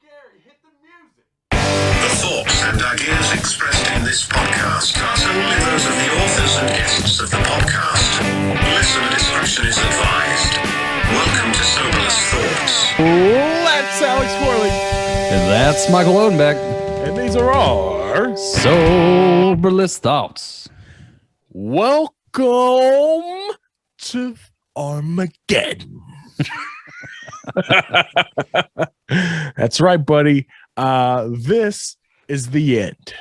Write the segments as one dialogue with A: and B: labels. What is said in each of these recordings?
A: Gary, hit the music.
B: The thoughts and ideas expressed in this podcast are solely those of the authors and guests of the podcast. Listener discretion is advised. Welcome to Soberless Thoughts.
A: That's Alex Corley.
C: And that's Michael Odenbeck.
A: And these are our
C: Soberless Thoughts.
A: Welcome to Armageddon. That's right, buddy. This is the end.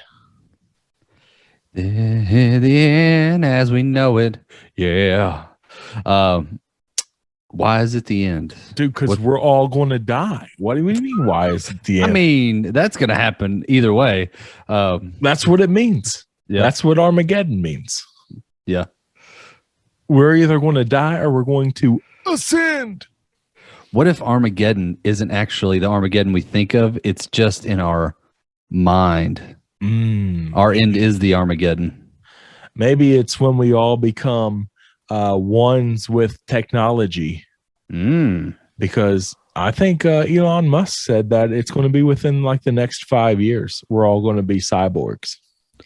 C: The end as we know it. Yeah. Why is it the end?
A: Dude, because we're all going to die. What do you mean, why is it the end?
C: I mean, that's going to happen either way.
A: That's what it means.
C: Yeah.
A: That's what Armageddon means.
C: Yeah.
A: We're either going to die or we're going to ascend.
C: What if Armageddon isn't actually the Armageddon we think of? It's just in our mind. Our end is the Armageddon.
A: Maybe it's when we all become ones with technology. Because I think Elon Musk said that it's going to be within like the next 5 years. We're all going to be cyborgs.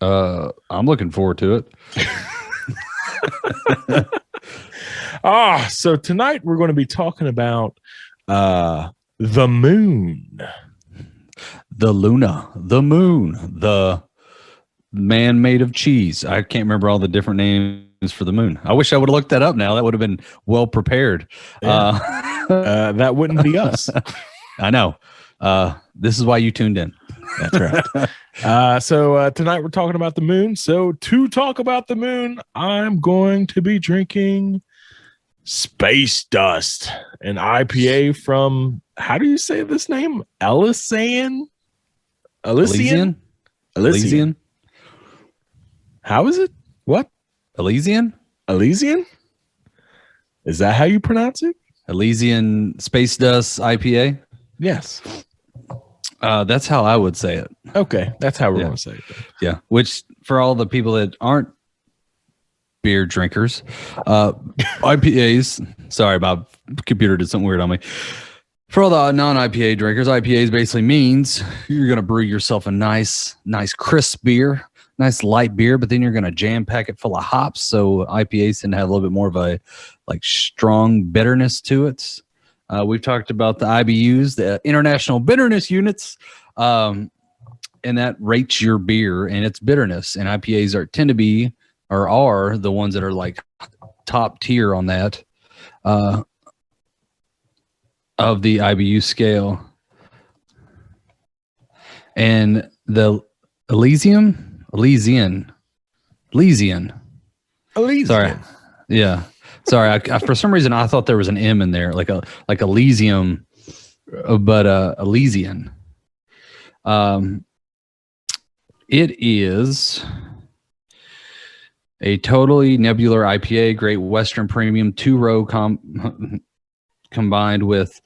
C: I'm looking forward to it.
A: So tonight we're going to be talking about the moon.
C: The Luna, the moon, the man made of cheese. I can't remember all the different names for the moon. I wish I would have looked that up now. That would have been well prepared.
A: Yeah. That wouldn't be us.
C: I know. This is why you tuned in.
A: That's right. So tonight we're talking about the moon. So to talk about the moon, I'm going to be drinking Space Dust, an IPA from, how do you say this name? Elysian? How is it? What?
C: Elysian?
A: Is that how you pronounce it?
C: Elysian Space Dust IPA?
A: Yes.
C: That's how I would say it.
A: Okay. That's how we're going to say it.
C: Yeah. Which, for all the people that aren't beer drinkers, IPAs, sorry, my computer did something weird on me. For all the non-IPA drinkers, IPAs basically means you're going to brew yourself a nice crisp beer, nice light beer, but then you're going to jam pack it full of hops. So IPAs tend to have a little bit more of a like strong bitterness to it. We've talked about the IBUs, the International Bitterness Units, and that rates your beer and its bitterness. And IPAs are the ones that are like top tier on that of the IBU scale. And the Elysian. Sorry. Yeah. Sorry. I for some reason I thought there was an M in there, like Elysium, but Elysian. It is a totally nebular IPA, Great Western Premium, 2-row combined with,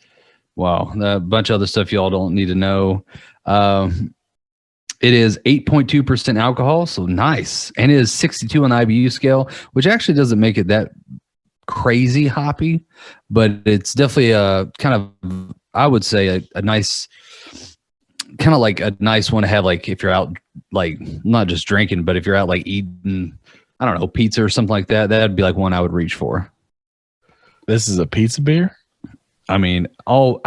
C: a bunch of other stuff y'all don't need to know. It is 8.2% alcohol, so nice. And it is 62 on the IBU scale, which actually doesn't make it that crazy hoppy, but it's definitely a kind of, I would say, a nice, kind of like a nice one to have, like if you're out, like not just drinking, but if you're out like eating, I don't know, pizza or something like that, that'd be like one I would reach for.
A: This is a pizza beer?
C: Honestly, all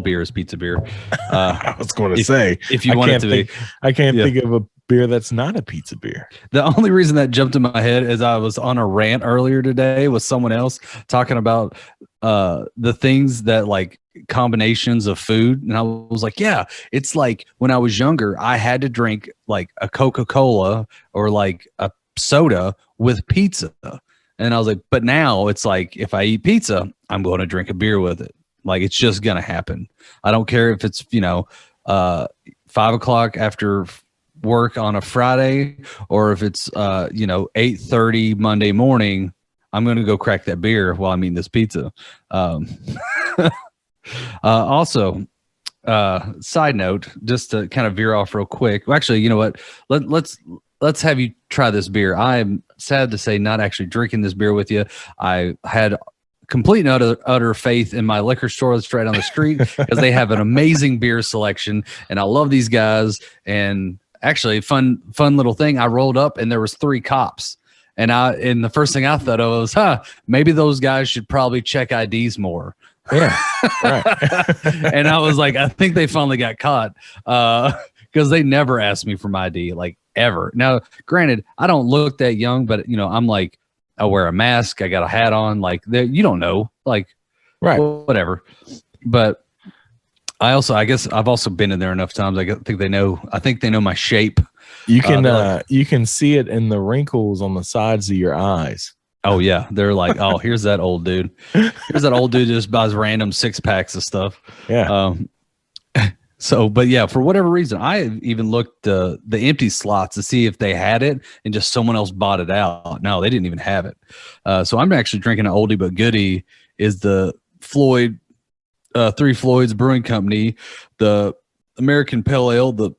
C: beer is pizza beer.
A: I was going to say,
C: if you want it to be,
A: I can't think of a beer that's not a pizza beer.
C: The only reason that jumped in my head is I was on a rant earlier today with someone else talking about the things that like combinations of food. And I was like, yeah, it's like when I was younger, I had to drink like a Coca-Cola or like a soda with pizza. And I was like, but now it's like, if I eat pizza, I'm going to drink a beer with it. Like, it's just going to happen. I don't care if it's, 5 o'clock after work on a Friday, or if it's, 8:30 Monday morning, I'm going to go crack that beer while I'm eating this pizza. Also, side note, just to kind of veer off real quick. Well, actually, you know what? Let's have you try this beer. I'm sad to say not actually drinking this beer with you. I had complete and utter faith in my liquor store that's right on the street because they have an amazing beer selection, and I love these guys. And actually, fun little thing. I rolled up and there was 3 cops, and the first thing I thought of was, maybe those guys should probably check IDs more.
A: Yeah, right.
C: And I was like, I think they finally got caught because they never asked me for my ID, like ever. Now, granted, I don't look that young, but I'm like, I wear a mask. I got a hat on. Like, you don't know, like,
A: right,
C: whatever. But I guess I've also been in there enough times. I think they know my shape.
A: You can you can see it in the wrinkles on the sides of your eyes.
C: Oh yeah, they're like, oh, here's that old dude. Here's that old dude who just buys random 6-packs of stuff.
A: Yeah.
C: So, but yeah, for whatever reason, I even looked the empty slots to see if they had it, and just someone else bought it out. No, they didn't even have it. So I'm actually drinking an oldie but goodie. Is the Floyd, Three Floyds Brewing Company, the American Pale Ale, the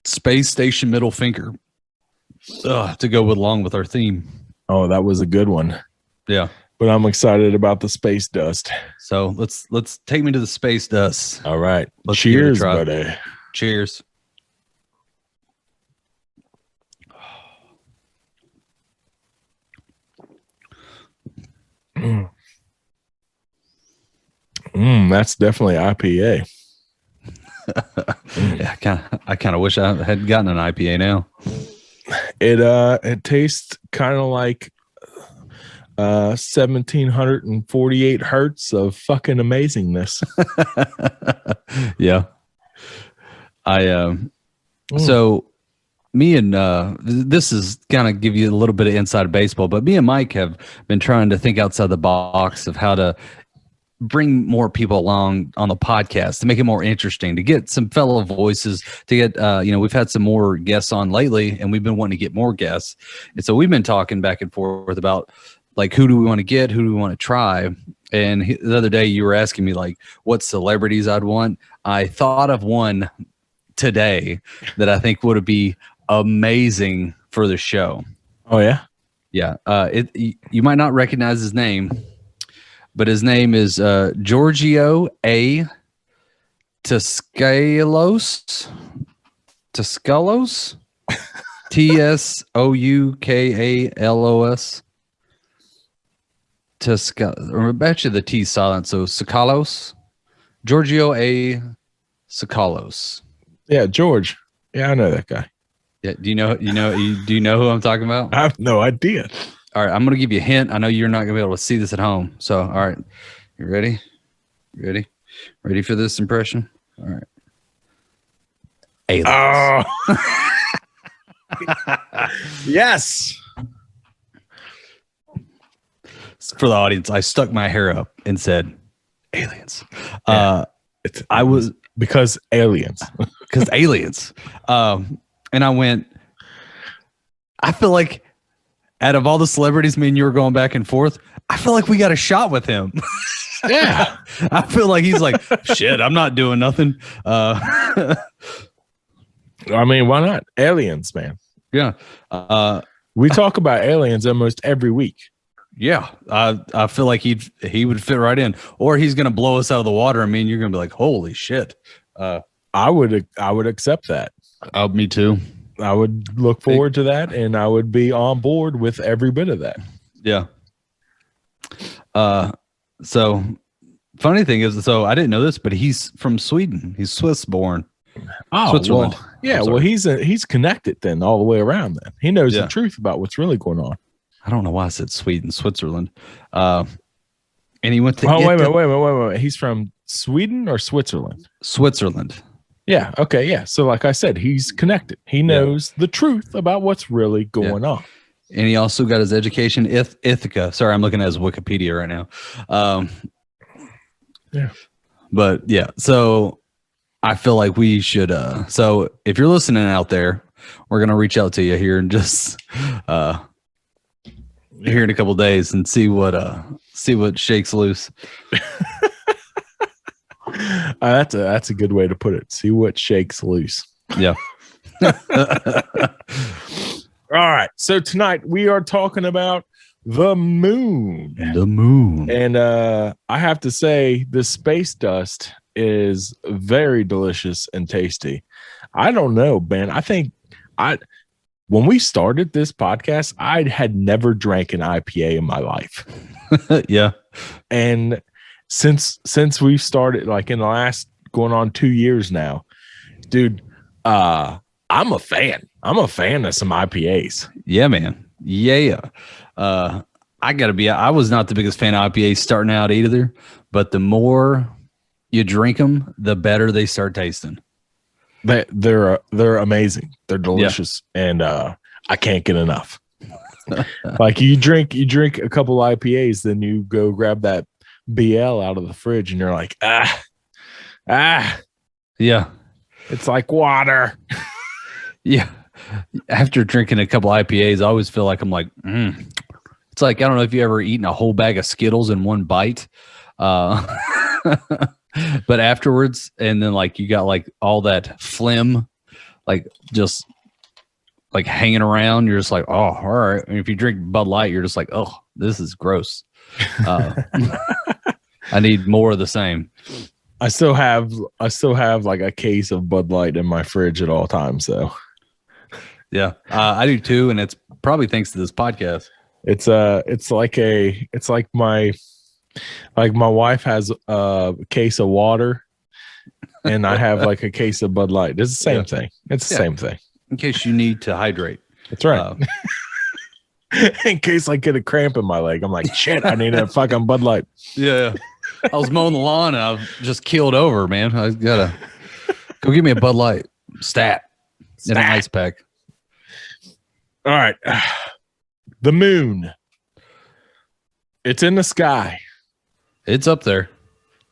C: Space Station Middle Finger, to go along with our theme.
A: Oh, that was a good one.
C: Yeah.
A: But I'm excited about the space dust.
C: So let's take me to the space dust.
A: All right.
C: Let's
A: Cheers, buddy.
C: Cheers.
A: That's definitely IPA.
C: Yeah, I kind of wish I had gotten an IPA now.
A: It tastes kind of like 1748 hertz of fucking amazingness.
C: Yeah. So me and this is kind of give you a little bit of inside baseball, but me and Mike have been trying to think outside the box of how to bring more people along on the podcast to make it more interesting, to get some fellow voices, to get we've had some more guests on lately, and we've been wanting to get more guests. And so we've been talking back and forth about, like, who do we want to get, who do we want to try. And the other day you were asking me, like, what celebrities I'd want. I thought of one today that I think would be amazing for the show.
A: Oh yeah.
C: Yeah. You might not recognize his name, but his name is Giorgio A. Tsoukalos. Tsoukalos? Tsoukalos. Or I bet you the T silent, so Tsoukalos. Giorgio A. Tsoukalos.
A: Yeah, George. Yeah, I know that guy.
C: Yeah, do you know who I'm talking about?
A: I have no idea.
C: All right, I'm going to give you a hint. I know you're not going to be able to see this at home. So, all right. You ready? Ready for this impression? All right. Aliens.
A: Oh. Yes.
C: For the audience, I stuck my hair up and said aliens.
A: Yeah. Because aliens.
C: Because aliens. And I went, I feel like out of all the celebrities, me and you were going back and forth, I feel like we got a shot with him.
A: Yeah.
C: I feel like he's like, shit, I'm not doing nothing.
A: I mean, why not? Aliens, man.
C: Yeah.
A: We talk about aliens almost every week.
C: Yeah. I feel like he would fit right in. Or he's going to blow us out of the water. I mean, you're going to be like, holy shit.
A: I would accept that.
C: Me too.
A: I would look forward to that, and I would be on board with every bit of that.
C: Yeah. So funny thing is, so I didn't know this, but he's from Sweden. He's Swiss born.
A: Oh,
C: Switzerland.
A: Well, yeah. Well, he's connected then all the way around. Then he knows the truth about what's really going on.
C: I don't know why I said Sweden, Switzerland. And he went to.
A: Oh, wait a minute. He's from Sweden or Switzerland?
C: Switzerland.
A: Yeah. Okay. Yeah. So, like I said, he's connected. He knows the truth about what's really going on.
C: And he also got his education Ithaca. Sorry, I'm looking at his Wikipedia right now.
A: Yeah.
C: But yeah, so I feel like we should. So if you're listening out there, we're gonna reach out to you here and just here in a couple of days and see what shakes loose.
A: That's a good way to put it. See what shakes loose.
C: Yeah.
A: All right. So tonight we are talking about the moon.
C: The moon.
A: And I have to say, the space dust is very delicious and tasty. I don't know, Ben. I think when we started this podcast, I had never drank an IPA in my life.
C: Yeah.
A: And since we've started, like in the last going on 2 years now, dude, I'm a fan. I'm a fan of some IPAs.
C: Yeah, man. Yeah. I was not the biggest fan of IPAs starting out either, but the more you drink them, the better they start tasting.
A: They're amazing. They're delicious, and I can't get enough. Like you drink a couple IPAs, then you go grab that BL out of the fridge, and you're like,
C: Yeah.
A: it's like water.
C: Yeah. After drinking a couple IPAs, I always feel like I'm like, It's like, I don't know if you ever eaten a whole bag of Skittles in one bite. But afterwards, and then like you got like all that phlegm, like just like hanging around. You're just like, oh, all right. And if you drink Bud Light, you're just like, oh, this is gross. I need more of the same.
A: I still have like a case of Bud Light in my fridge at all times. So
C: yeah, I do too, and it's probably thanks to this podcast.
A: It's like my wife has a case of water, and I have like a case of Bud Light. It's the same thing. It's the same thing.
C: In case you need to hydrate.
A: That's right. In case I get a cramp in my leg, I'm like, shit, I need a fucking Bud Light.
C: Yeah. I was mowing the lawn and I just keeled over, man. I gotta go get me a Bud Light stat and an ice pack.
A: All right. The moon. It's in the sky.
C: It's up there.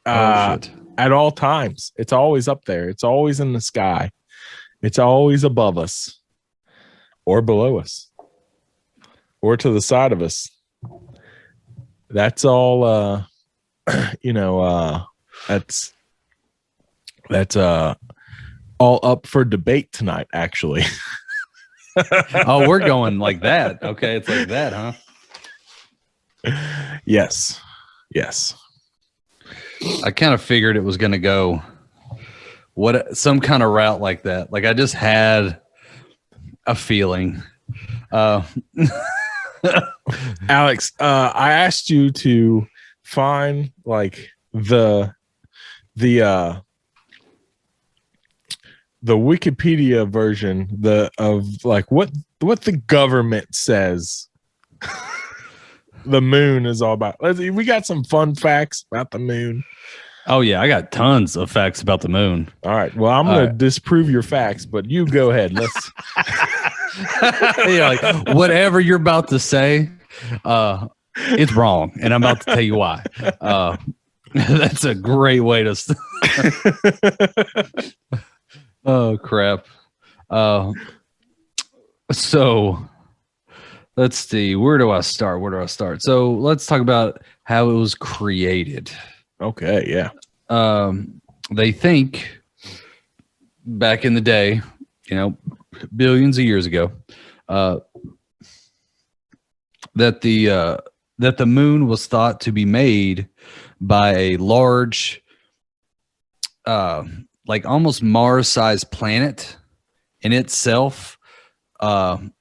A: At all times. It's always up there. It's always in the sky. It's always above us or below us or to the side of us. That's all that's all up for debate tonight, actually.
C: Oh, we're going like that. Okay, it's like that, huh?
A: Yes.
C: I kind of figured it was going to go some kind of route like that. Like I just had a feeling.
A: Alex, I asked you to find like the Wikipedia version of like what the government says the moon is all about. We got some fun facts about the moon.
C: Oh yeah, I got tons of facts about the moon.
A: All right. Well, I'm going to disprove your facts, but you go ahead. Let's
C: yeah, like whatever you're about to say, it's wrong, and I'm about to tell you why. That's a great way to oh crap. So let's see, where do I start? So let's talk about how it was created.
A: Okay, yeah.
C: They think back in the day, billions of years ago, that the moon was thought to be made by a large, like almost Mars-sized planet in itself, kind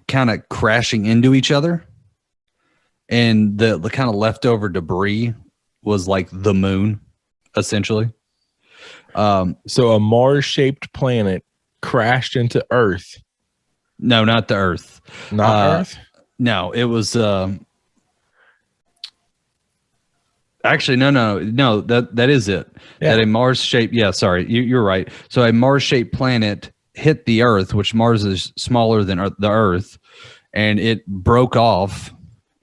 C: of crashing into each other, and the kind of leftover debris was like the moon, essentially.
A: So a Mars-shaped planet crashed into Earth.
C: No, not the Earth.
A: Not Earth?
C: No, it was actually no. That is it.
A: Yeah.
C: That a Mars-shaped. Yeah, sorry, you're right. So a Mars-shaped planet hit the Earth, which Mars is smaller than the Earth, and it broke off.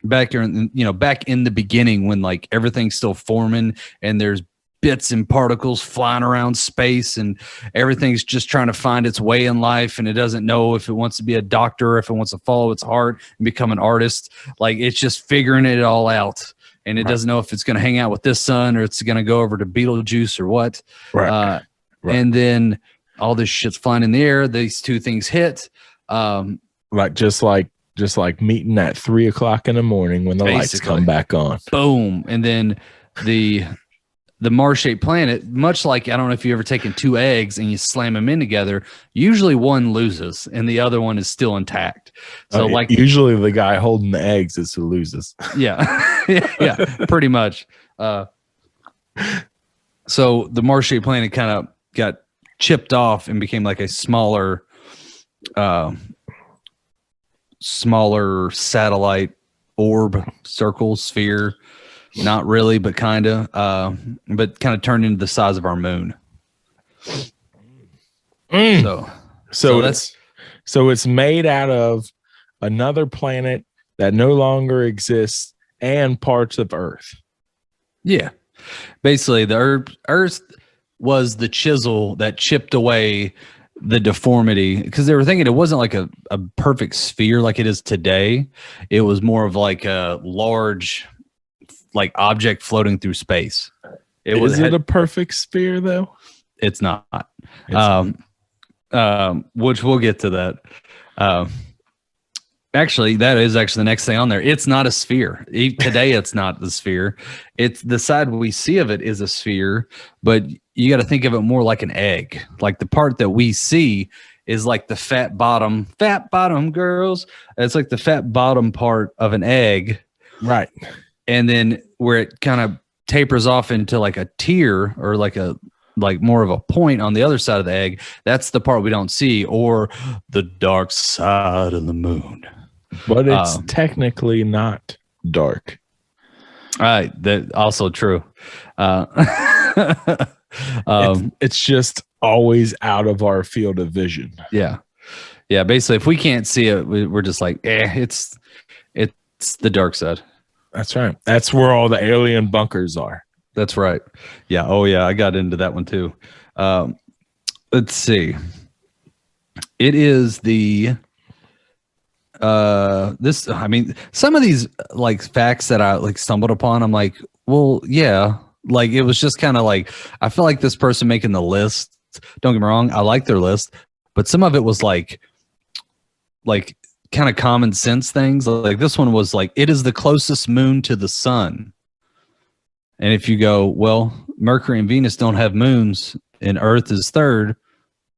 C: Back in the beginning when like everything's still forming and there's bits and particles flying around space and everything's just trying to find its way in life, and it doesn't know if it wants to be a doctor or if it wants to follow its heart and become an artist. Like it's just figuring it all out, and it doesn't know if it's going to hang out with this sun or it's going to go over to Beetlejuice or what. Right. And then all this shit's flying in the air. These two things hit.
A: Like just like meeting at 3 o'clock in the morning when the lights come back on.
C: Boom. And then the Mars-shaped planet, much like, I don't know if you've ever taken two eggs and you slam them in together, usually one loses and the other one is still intact. So like
A: usually the guy holding the eggs is who loses.
C: Yeah. Yeah, pretty much. So the Mars-shaped planet kind of got chipped off and became like a smaller satellite orb, circle, sphere. Not really, but kind of turned into the size of our moon. So
A: it's made out of another planet that no longer exists and parts of Earth.
C: Yeah. Basically, the Earth was the chisel that chipped away the deformity, because they were thinking it wasn't like a perfect sphere like it is today. It was more of like a large like object floating through space.
A: Is it a perfect sphere though?
C: It's not. Which we'll get to that. Actually, that is actually the next thing on there. It's not a sphere. Today, it's not the sphere. It's the side we see of it is a sphere, but you got to think of it more like an egg. Like the part that we see is like the fat bottom, girls. It's like the fat bottom part of an egg.
A: Right.
C: And then where it kind of tapers off into like a tear or like more of a point on the other side of the egg, that's the part we don't see, or the dark side of the moon.
A: But it's technically not dark.
C: Right. That also true.
A: It's just always out of our field of vision.
C: Yeah. Yeah. Basically, if we can't see it, we're just like, it's the dark side.
A: That's right. That's where all the alien bunkers are.
C: That's right. Yeah. Oh, yeah. I got into that one too. Let's see. It is the some of these like facts that I like stumbled upon, I'm like, well, yeah. Like it was just kind of like, I feel like this person making the list, don't get me wrong, I like their list, but some of it was like kind of common sense things. Like this one was like, it is the closest moon to the sun. And if you go, well, Mercury and Venus don't have moons and Earth is third.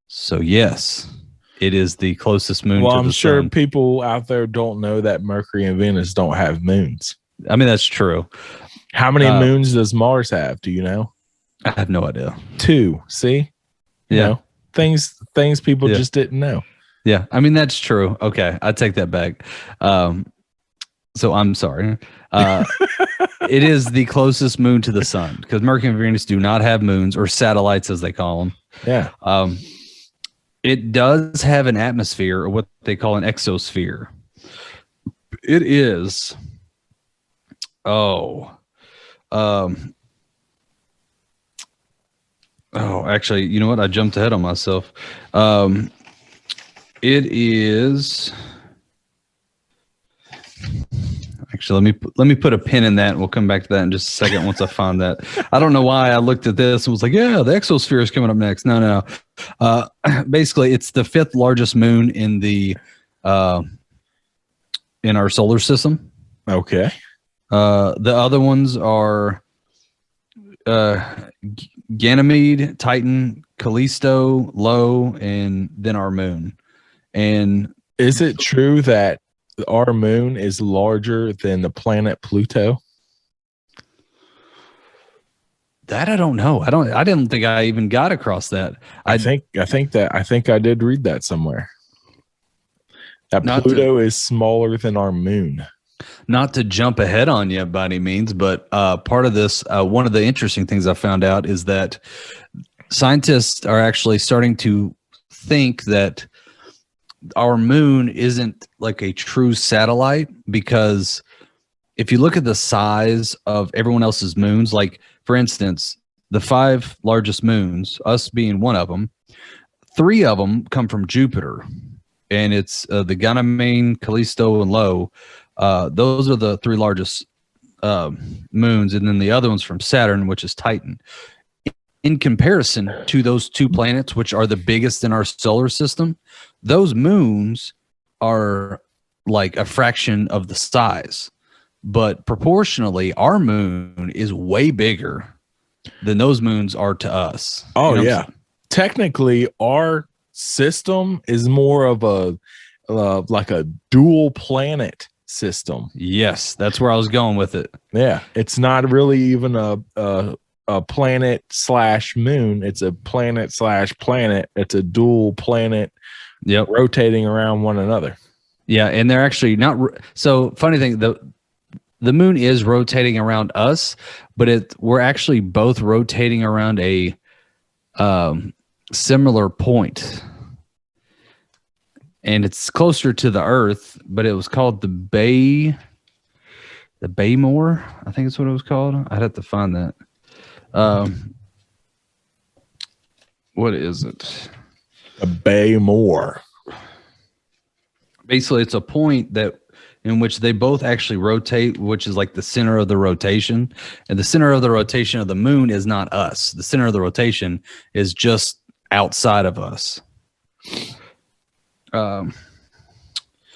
C: So yes, it is the closest moon to the sun. Well, I'm sure
A: people out there don't know that Mercury and Venus don't have moons.
C: I mean, that's true.
A: How many moons does Mars have? Do you know?
C: I have no idea.
A: 2. See? You know, things people just didn't know.
C: Yeah, I mean, that's true. Okay, I take that back. So I'm sorry. It is the closest moon to the sun because Mercury and Venus do not have moons, or satellites as they call them.
A: Yeah.
C: It does have an atmosphere, or what they call an exosphere. It is. Actually, you know what? I jumped ahead on myself. It is. Actually, let me put a pin in that, and we'll come back to that in just a second once I find that. I don't know why I looked at this and was like, yeah, the exosphere is coming up next. No. Basically, it's the 5th largest moon in the in our solar system.
A: Okay.
C: The other ones are Ganymede, Titan, Callisto, Io, and then our moon. And
A: is it true that our moon is larger than the planet Pluto?
C: That I don't know. I didn't think I even got across that. I think
A: I did read that somewhere. That Pluto is smaller than our moon.
C: Not to jump ahead on you by any means, but part of this, one of the interesting things I found out is that scientists are actually starting to think that our moon isn't like a true satellite, because if you look at the size of everyone else's moons, like for instance, the 5 largest moons, us being one of them, 3 of them come from Jupiter, and it's the Ganymede, Callisto, and Io. Those are the 3 largest moons, and then the other one's from Saturn, which is Titan. In comparison to those 2 planets, which are the biggest in our solar system, those moons are like a fraction of the size, but proportionally, our moon is way bigger than those moons are to us.
A: Oh,
C: You know what I'm
A: yeah. Technically, our system is more of a like a dual planet system.
C: Yes, that's where I was going with it.
A: Yeah, it's not really even a planet slash moon. It's a planet slash planet. It's a dual planet
C: Yep.
A: rotating around one another.
C: Yeah, and they're actually not. So funny thing, the moon is rotating around us, but we're actually both rotating around a similar point, and it's closer to the Earth. But it was called the Baymore. I think it's what it was called. I'd have to find that. What is it?
A: A Baymore.
C: Basically, it's a point that in which they both actually rotate, which is like the center of the rotation. And the center of the rotation of the moon is not us. The center of the rotation is just outside of us.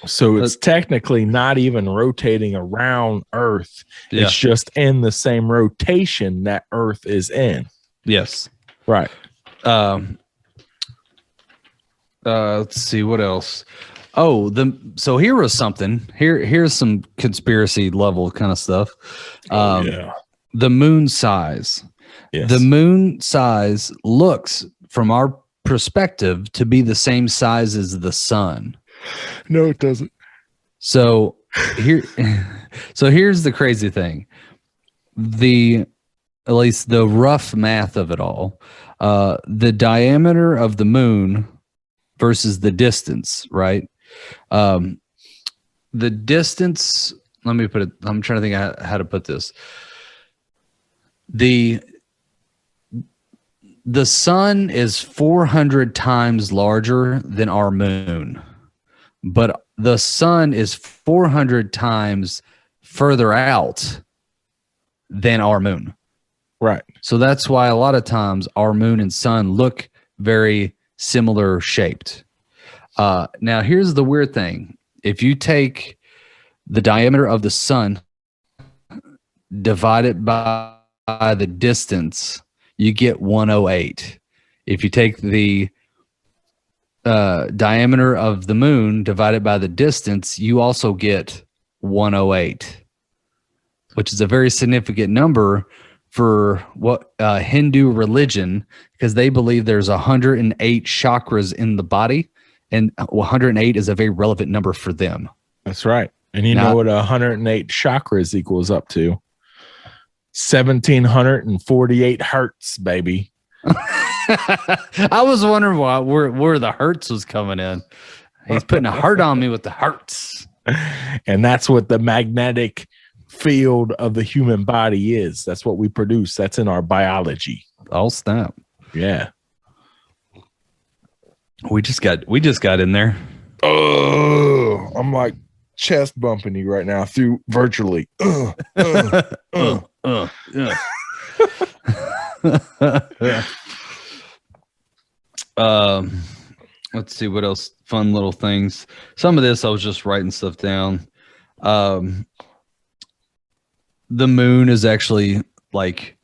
A: So it's technically not even rotating around Earth.
C: Yeah.
A: It's just in the same rotation that Earth is in.
C: Yes.
A: Right.
C: Let's see what else. Oh, so here was something. Here's some conspiracy level kind of stuff.
A: Yeah.
C: The moon size.
A: Yes.
C: The moon size looks, from our perspective, to be the same size as the sun.
A: No, it doesn't.
C: So here's the crazy thing. At least the rough math of it all. The diameter of the moon versus the distance, right? The distance, let me put it, I'm trying to think how to put this. The sun is 400 times larger than our moon, but the sun is 400 times further out than our moon.
A: Right.
C: So that's why a lot of times our moon and sun look very similar shaped. Now, here's the weird thing. If you take the diameter of the sun, divide it by the distance, you get 108. If you take the diameter of the moon divided by the distance, you also get 108, which is a very significant number for what Hindu religion, because they believe there's 108 chakras in the body, and 108 is a very relevant number for them.
A: That's right. And you know what 108 chakras equals up to? 1,748 hertz, baby.
C: I was wondering where the hertz was coming in. He's putting a heart on me with the hertz.
A: And that's what the magnetic field of the human body is. That's what we produce. That's in our biology.
C: Oh, snap.
A: Yeah.
C: We just got in there.
A: Oh, I'm like chest bumping you right now through virtually.
C: Let's see what else. Fun little things. Some of this I was just writing stuff down. The moon is actually like,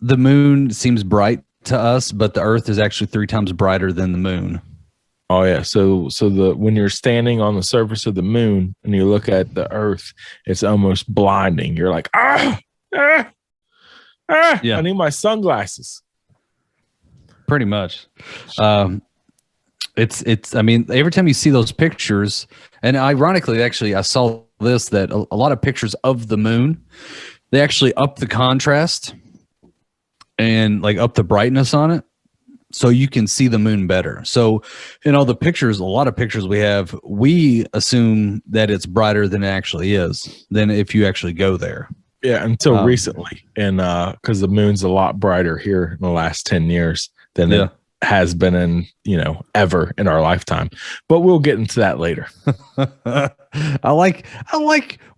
C: the moon seems bright to us, but the Earth is actually 3 times brighter than the moon.
A: Oh yeah. So when you're standing on the surface of the moon and you look at the Earth, it's almost blinding. You're like, yeah. I need my sunglasses.
C: Pretty much. It's I mean, every time you see those pictures, and ironically, actually, I saw this, that a lot of pictures of the moon, they actually up the contrast and like up the brightness on it, so you can see the moon better. So in all the pictures, a lot of pictures we have, we assume that it's brighter than it actually is, than if you actually go there.
A: Yeah, until recently. And because the moon's a lot brighter here in the last 10 years than it has been in, ever in our lifetime. But we'll get into that later.
C: I like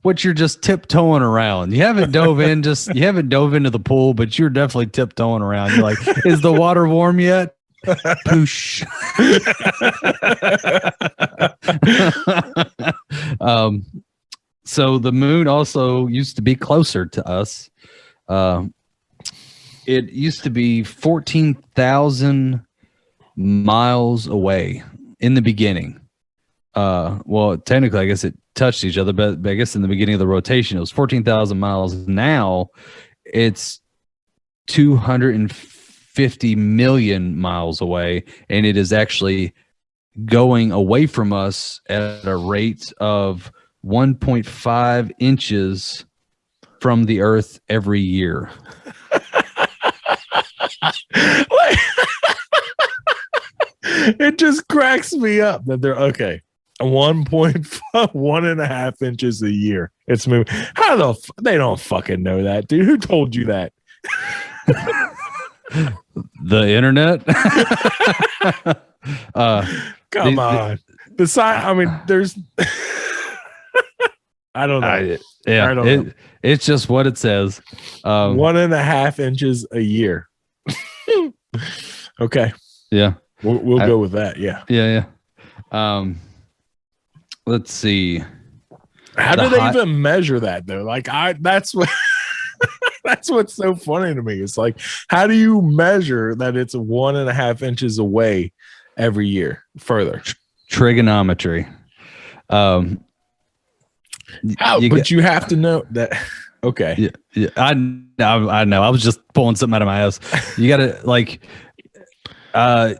C: what you're just tiptoeing around. You haven't dove into the pool, but you're definitely tiptoeing around. You're like, is the water warm yet? Poosh. So the moon also used to be closer to us. It used to be 14,000 miles away in the beginning. Well, technically, I guess it touched each other, but I guess in the beginning of the rotation, it was 14,000 miles. Now it's 250 million miles away, and it is actually going away from us at a rate of 1.5 inches from the Earth every year.
A: It just cracks me up that they're okay. 1.5 inches a year. It's moving. How they don't fucking know that, dude. Who told you that?
C: The internet.
A: Come on. The sign. I mean, there's. I don't know. I don't know.
C: It's just what it says.
A: 1.5 inches a year. Okay.
C: Yeah.
A: We'll go with that. Yeah.
C: Yeah. Let's see.
A: How do they even measure that though? Like that's what that's what's so funny to me. It's like, how do you measure that it's 1.5 inches away every year further?
C: Trigonometry.
A: But you have to know that. Okay.
C: Yeah. I know. I was just pulling something out of my ass. You got to like. I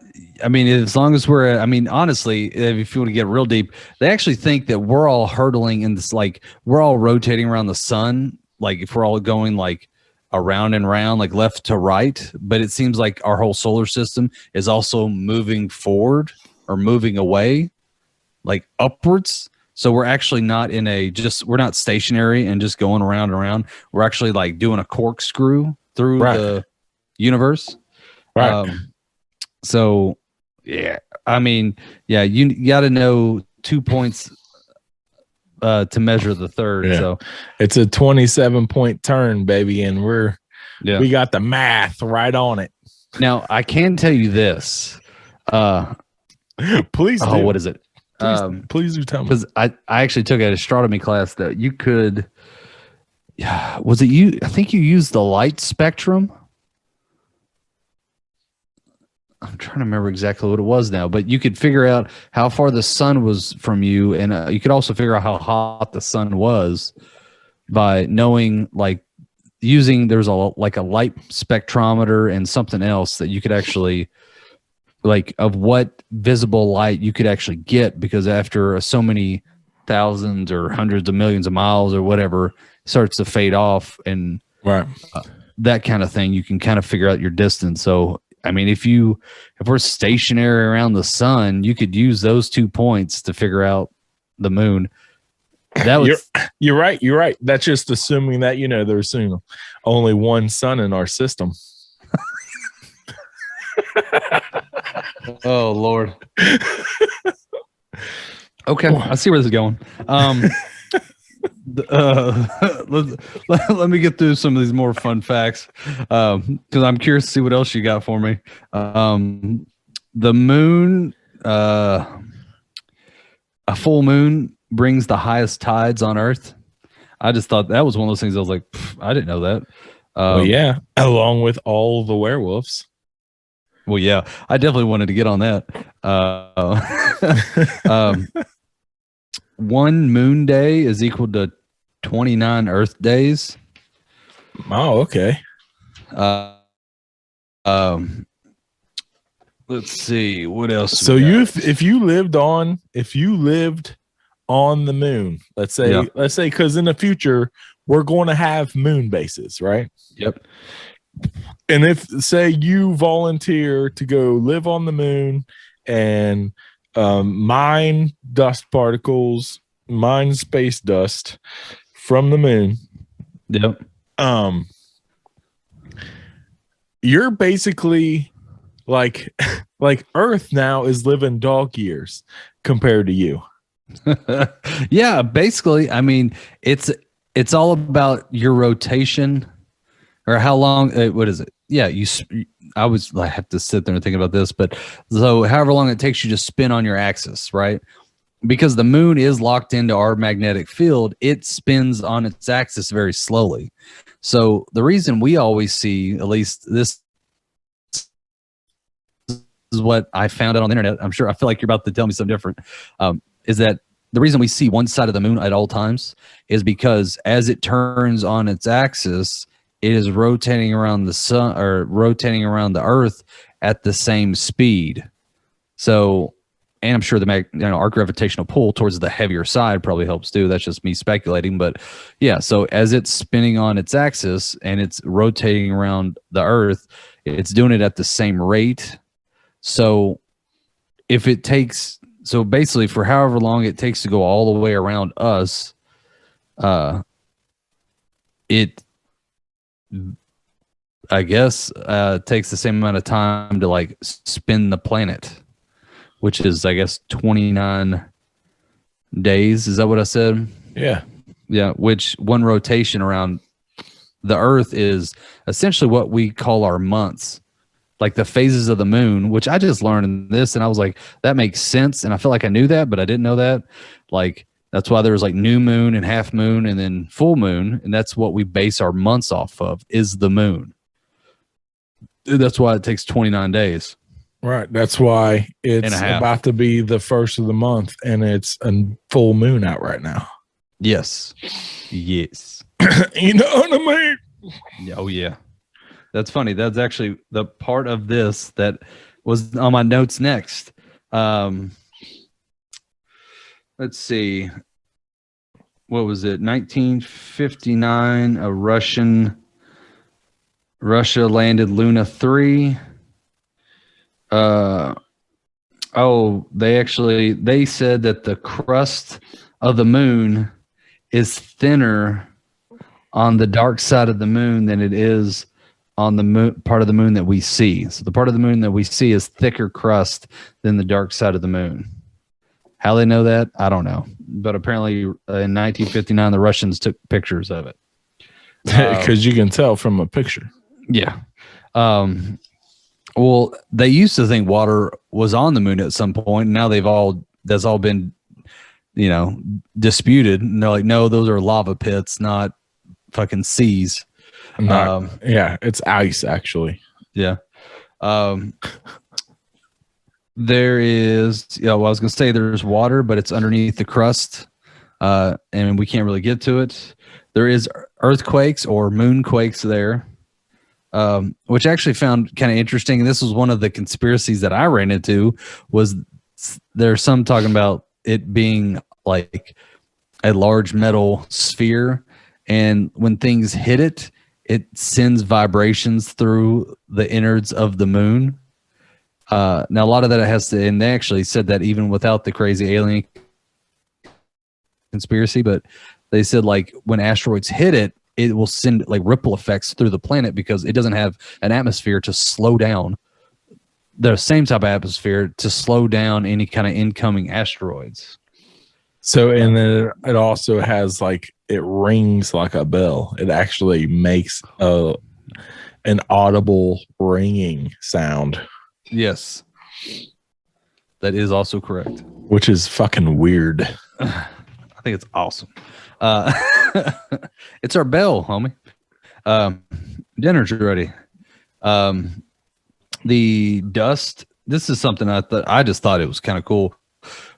C: mean, as long as honestly, if you want to get real deep, they actually think that we're all hurtling in this, like we're all rotating around the sun. Like if we're all going like around and round, like left to right, but it seems like our whole solar system is also moving forward or moving away, like upwards. So we're actually not we're not stationary and just going around and around. We're actually like doing a corkscrew through the universe.
A: Right.
C: So, yeah, I mean, yeah, you got to know 2 points to measure the third. Yeah. So
A: it's a 27-point turn, baby, and we got the math right on it.
C: Now, I can tell you this.
A: Please do.
C: What is it?
A: Please do tell me.
C: Because I actually took an astronomy class that you could. Was it you? I think you used the light spectrum. I'm trying to remember exactly what it was now, but you could figure out how far the sun was from you, and you could also figure out how hot the sun was by knowing, like, there's a light spectrometer and something else that you could actually, like, of what visible light you could actually get, because after so many thousands or hundreds of millions of miles or whatever, it starts to fade off, and that kind of thing, you can kind of figure out your distance. So I mean, if we're stationary around the sun, you could use those 2 points to figure out the moon. That was
A: you're right. You're right. That's just assuming that there's only one sun in our system.
C: Oh Lord. Okay, I see where this is going. Let me get through some of these more fun facts, because I'm curious to see what else you got for me. The moon, a full moon brings the highest tides on Earth. I just thought that was one of those things. I was like, I didn't know that.
A: Well, yeah, along with all the werewolves.
C: Well, yeah, I definitely wanted to get on that. One moon day is equal to 29 Earth days.
A: Oh, okay.
C: Let's see what else.
A: So if you lived on the moon, let's say because in the future we're going to have moon bases, right?
C: Yep.
A: And if say you volunteer to go live on the moon and mine dust particles, mine space dust from the moon.
C: Yep.
A: You're basically like Earth now is living dog years compared to you.
C: Yeah, basically. I mean, it's all about your rotation or how long. What is it? Yeah, I was like have to sit there and think about this, but so however long it takes you to spin on your axis, right? Because the moon is locked into our magnetic field, it spins on its axis very slowly. So the reason we always see, at least this is what I found out on the internet. I feel like you're about to tell me something different. Is that the reason we see one side of the moon at all times is because as it turns on its axis, it is rotating around the sun or rotating around the earth at the same speed. So, and I'm sure our gravitational pull towards the heavier side probably helps too. That's just me speculating, but yeah. So as it's spinning on its axis and it's rotating around the earth, it's doing it at the same rate. So if it takes, so basically for however long it takes to go all the way around us, it, I guess, takes the same amount of time to like spin the planet, which is, I guess, 29 days. Is that what I said?
A: Yeah.
C: Yeah. Which one rotation around the earth is essentially what we call our months. Like the phases of the moon, which I just learned in this, and I was like, that makes sense. And I feel like I knew that, but I didn't know that. Like, that's why there was like new moon and half moon and then full moon. And that's what we base our months off of, is the moon. That's why it takes 29 days.
A: Right. That's why it's about to be the first of the month and it's a full moon out right now.
C: Yes. Yes.
A: You know what I mean?
C: Oh, yeah. That's funny. That's actually the part of this that was on my notes next. Let's see. What was it? 1959, Russia landed Luna 3. They said that the crust of the moon is thinner on the dark side of the moon than it is on the moon, part of the moon that we see. So the part of the moon that we see is thicker crust than the dark side of the moon. How they know that, I don't know. But apparently in 1959, the Russians took pictures of it.
A: Because you can tell from a picture.
C: Yeah. Well, they used to think water was on the moon at some point. Now that's all been, disputed. And they're like, no, those are lava pits, not fucking seas.
A: Yeah, it's ice actually.
C: Yeah. There is, I was going to say there's water, but it's underneath the crust. And we can't really get to it. There is earthquakes or moonquakes there. Which I actually found kind of interesting. And this was one of the conspiracies that I ran into, was there's some talking about it being like a large metal sphere. And when things hit it, it sends vibrations through the innards of the moon. Now, a lot of that has to, and they actually said that even without the crazy alien conspiracy, but they said like when asteroids hit it, it will send like ripple effects through the planet because it doesn't have an atmosphere to slow down the same type of atmosphere to slow down any kind of incoming asteroids.
A: So, and then it also has like, it rings like a bell. It actually makes an audible ringing sound.
C: Yes. That is also correct.
A: Which is fucking weird.
C: I think it's awesome. It's our bell, homie. Dinner's ready. The dust. This is something I just thought it was kind of cool.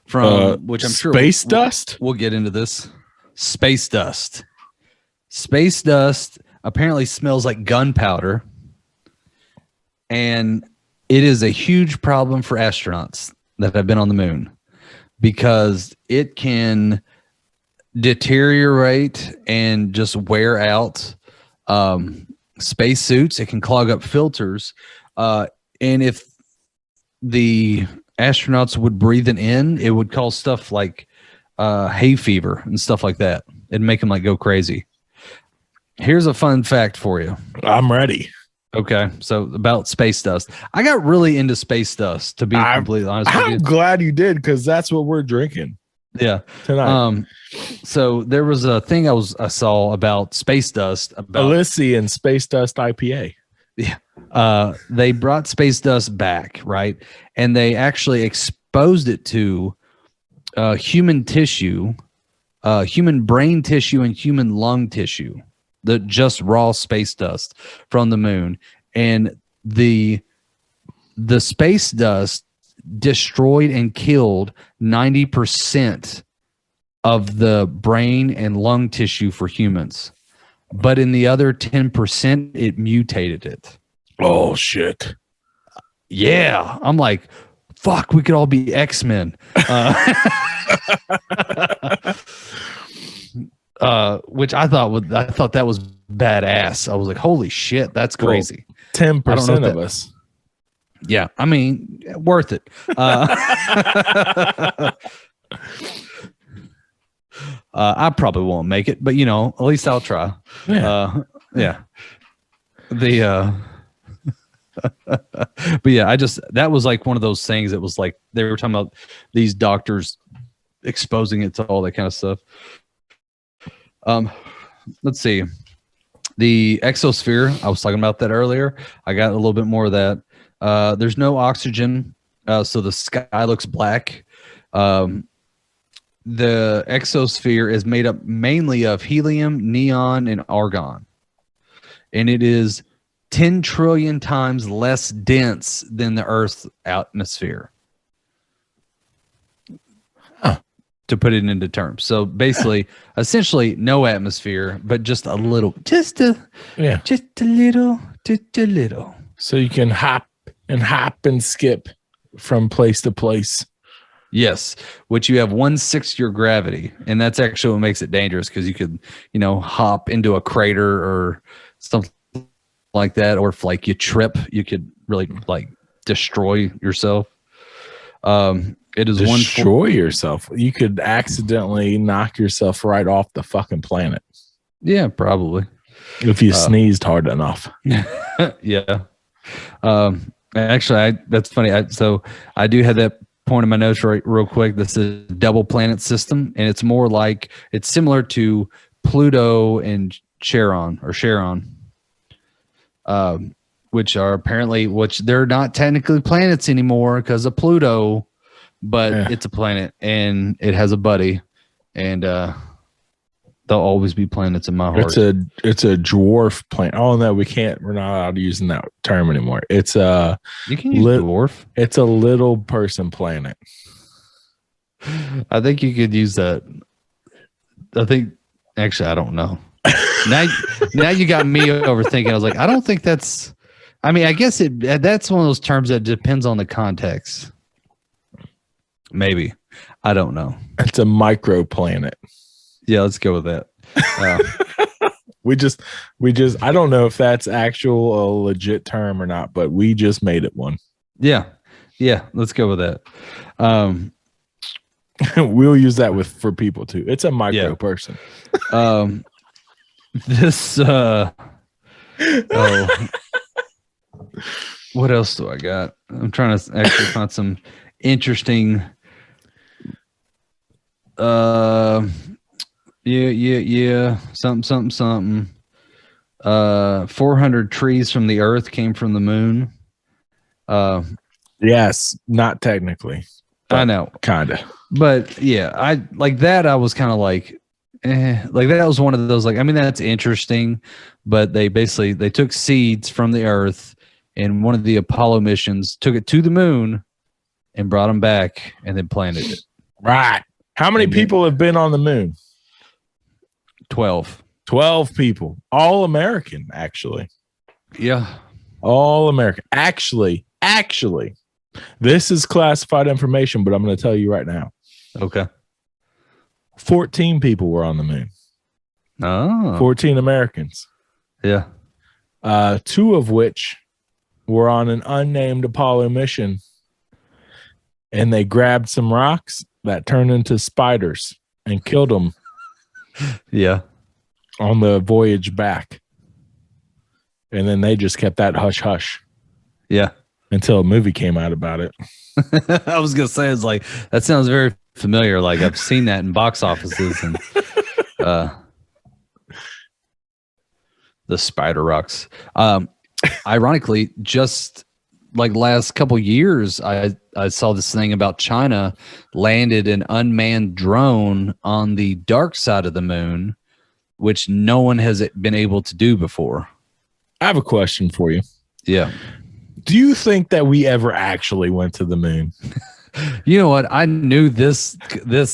C: From which I'm sure
A: space dust.
C: We'll get into this. Space dust. Space dust apparently smells like gunpowder, and it is a huge problem for astronauts that have been on the moon because it can deteriorate and just wear out space suits. It can clog up filters, and if the astronauts would breathe it in, it would cause stuff like hay fever and stuff like that. It'd make them like go crazy. Here's a fun fact for you.
A: I'm ready.
C: Okay, so about space dust. I got really into space dust, to be completely honest with you.
A: I'm glad you did, because that's what we're drinking.
C: Yeah.
A: Tonight.
C: So there was a thing I saw about space dust. About
A: Elysian Space Dust IPA.
C: Yeah. They brought space dust back, right? And they actually exposed it to human tissue, human brain tissue, and human lung tissue. The just raw space dust from the moon, and the space dust destroyed and killed 90% of the brain and lung tissue for humans. But in the other 10%, it mutated it.
A: Oh shit.
C: Yeah. I'm like, fuck, we could all be X-Men. Which I thought that was badass. I was like, holy shit, that's crazy.
A: 10% of us.
C: Yeah, I mean, worth it. I probably won't make it, but at least I'll try.
A: Yeah.
C: Yeah. But yeah, that was like one of those things that was like they were talking about these doctors exposing it to all that kind of stuff. Let's see. The exosphere, I was talking about that earlier. I got a little bit more of that. There's no oxygen, so the sky looks black. The exosphere is made up mainly of helium, neon, and argon. And it is 10 trillion times less dense than the Earth's atmosphere. To put it into terms. So basically, essentially no atmosphere, but just a little.
A: So you can hop and skip from place to place.
C: Yes, which you have 1/6 your gravity, and that's actually what makes it dangerous because you could, hop into a crater or something like that, or if like you trip, you could really like destroy yourself. It is
A: destroy yourself. You could accidentally knock yourself right off the fucking planet.
C: Yeah, probably.
A: If you sneezed hard enough.
C: Yeah. Actually, that's funny. So I do have that point in my notes real quick. This is a double planet system, and it's similar to Pluto and Charon, which they're not technically planets anymore because of Pluto, but it's a planet and it has a buddy, and there'll always be planets in my heart.
A: It's a dwarf planet. Oh no, we're not allowed to use that term anymore. It's a
C: you can use dwarf.
A: It's a little person planet.
C: I think you could use that. I don't know. now you got me overthinking. I was like, I don't think that's. I mean, I guess that's one of those terms that depends on the context. Maybe. I don't know.
A: It's a microplanet.
C: Yeah, let's go with that.
A: We just I don't know if that's a legit term or not, but we just made it one.
C: Yeah, let's go with that.
A: We'll use that for people too. It's a micro person.
C: This what else do I got? I'm trying to actually find some interesting something 400 trees from the earth came from the moon.
A: Yes, not technically.
C: I know,
A: kind of,
C: but yeah, I like that. I was kind of like that was one of those, like, I mean, that's interesting, but they took seeds from the earth, and one of the Apollo missions took it to the moon and brought them back and then planted it.
A: Right. How many people have been on the moon?
C: 12
A: people, all American, actually.
C: Yeah.
A: All American. Actually, this is classified information, but I'm going to tell you right now.
C: Okay.
A: 14 people were on the moon.
C: Oh.
A: 14 Americans.
C: Yeah.
A: 2 of which were on an unnamed Apollo mission, and they grabbed some rocks that turned into spiders and killed them.
C: Yeah.
A: On the voyage back. And then they just kept that hush hush.
C: Yeah.
A: Until a movie came out about it.
C: I was going to say, it's like, that sounds very familiar. Like, I've seen that in box offices and the spider rocks. ironically, just like last couple years, I saw this thing about China landed an unmanned drone on the dark side of the moon, which no one has been able to do before.
A: I have a question for you.
C: Yeah.
A: Do you think that we ever actually went to the moon?
C: You know what? I knew this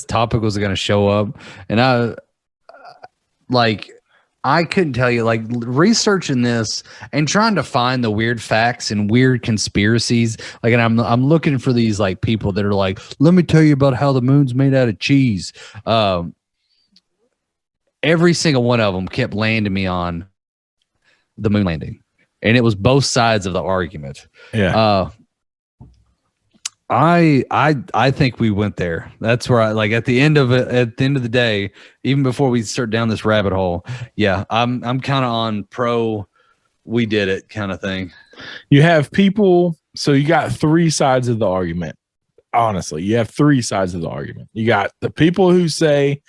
C: topic was going to show up, and I couldn't tell you, like, researching this and trying to find the weird facts and weird conspiracies. Like, and I'm looking for these like people that are like, let me tell you about how the moon's made out of cheese. Every single one of them kept landing me on the moon landing, and it was both sides of the argument.
A: Yeah.
C: I think we went there. That's where I like at the end of it, at the end of the day, even before we start down this rabbit hole. Yeah, I'm kind of on pro we did it kind of thing.
A: You have people, so you got three sides of the argument. Honestly, you have three sides of the argument. You got the people who say,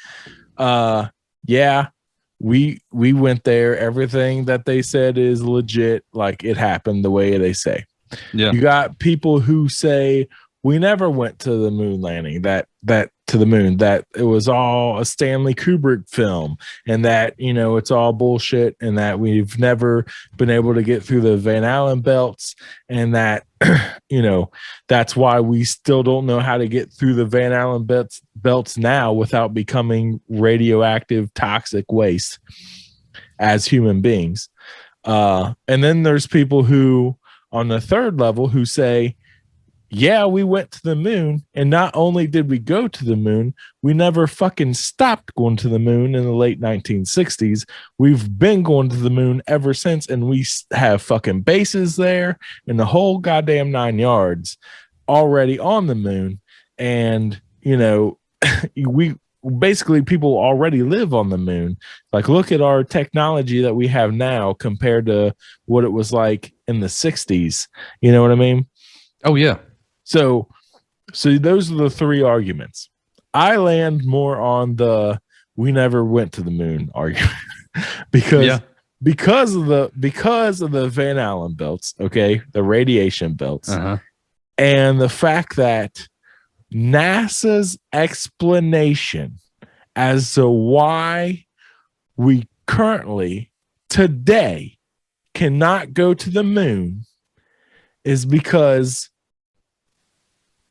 A: yeah, we went there. Everything that they said is legit, like it happened the way they say.
C: Yeah.
A: You got people who say we never went to the moon landing, that to the moon, that it was all a Stanley Kubrick film, and that, you know, it's all bullshit, and that we've never been able to get through the Van Allen belts, and that, you know, that's why we still don't know how to get through the Van Allen belts now without becoming radioactive toxic waste as human beings. And then there's people who, on the third level, who say, yeah, we went to the moon, and not only did we go to the moon, we never fucking stopped going to the moon in the late 1960s. We've been going to the moon ever since, and we have fucking bases there and the whole goddamn 9 yards already on the moon. And, you know, we basically, people already live on the moon. Like, look at our technology that we have now compared to what it was like in the 60s. You know what I mean?
C: Oh, yeah.
A: So those are the three arguments. I land more on the we never went to the moon argument because of the Van Allen belts, okay, the radiation belts, and the fact that NASA's explanation as to why we currently today cannot go to the moon is because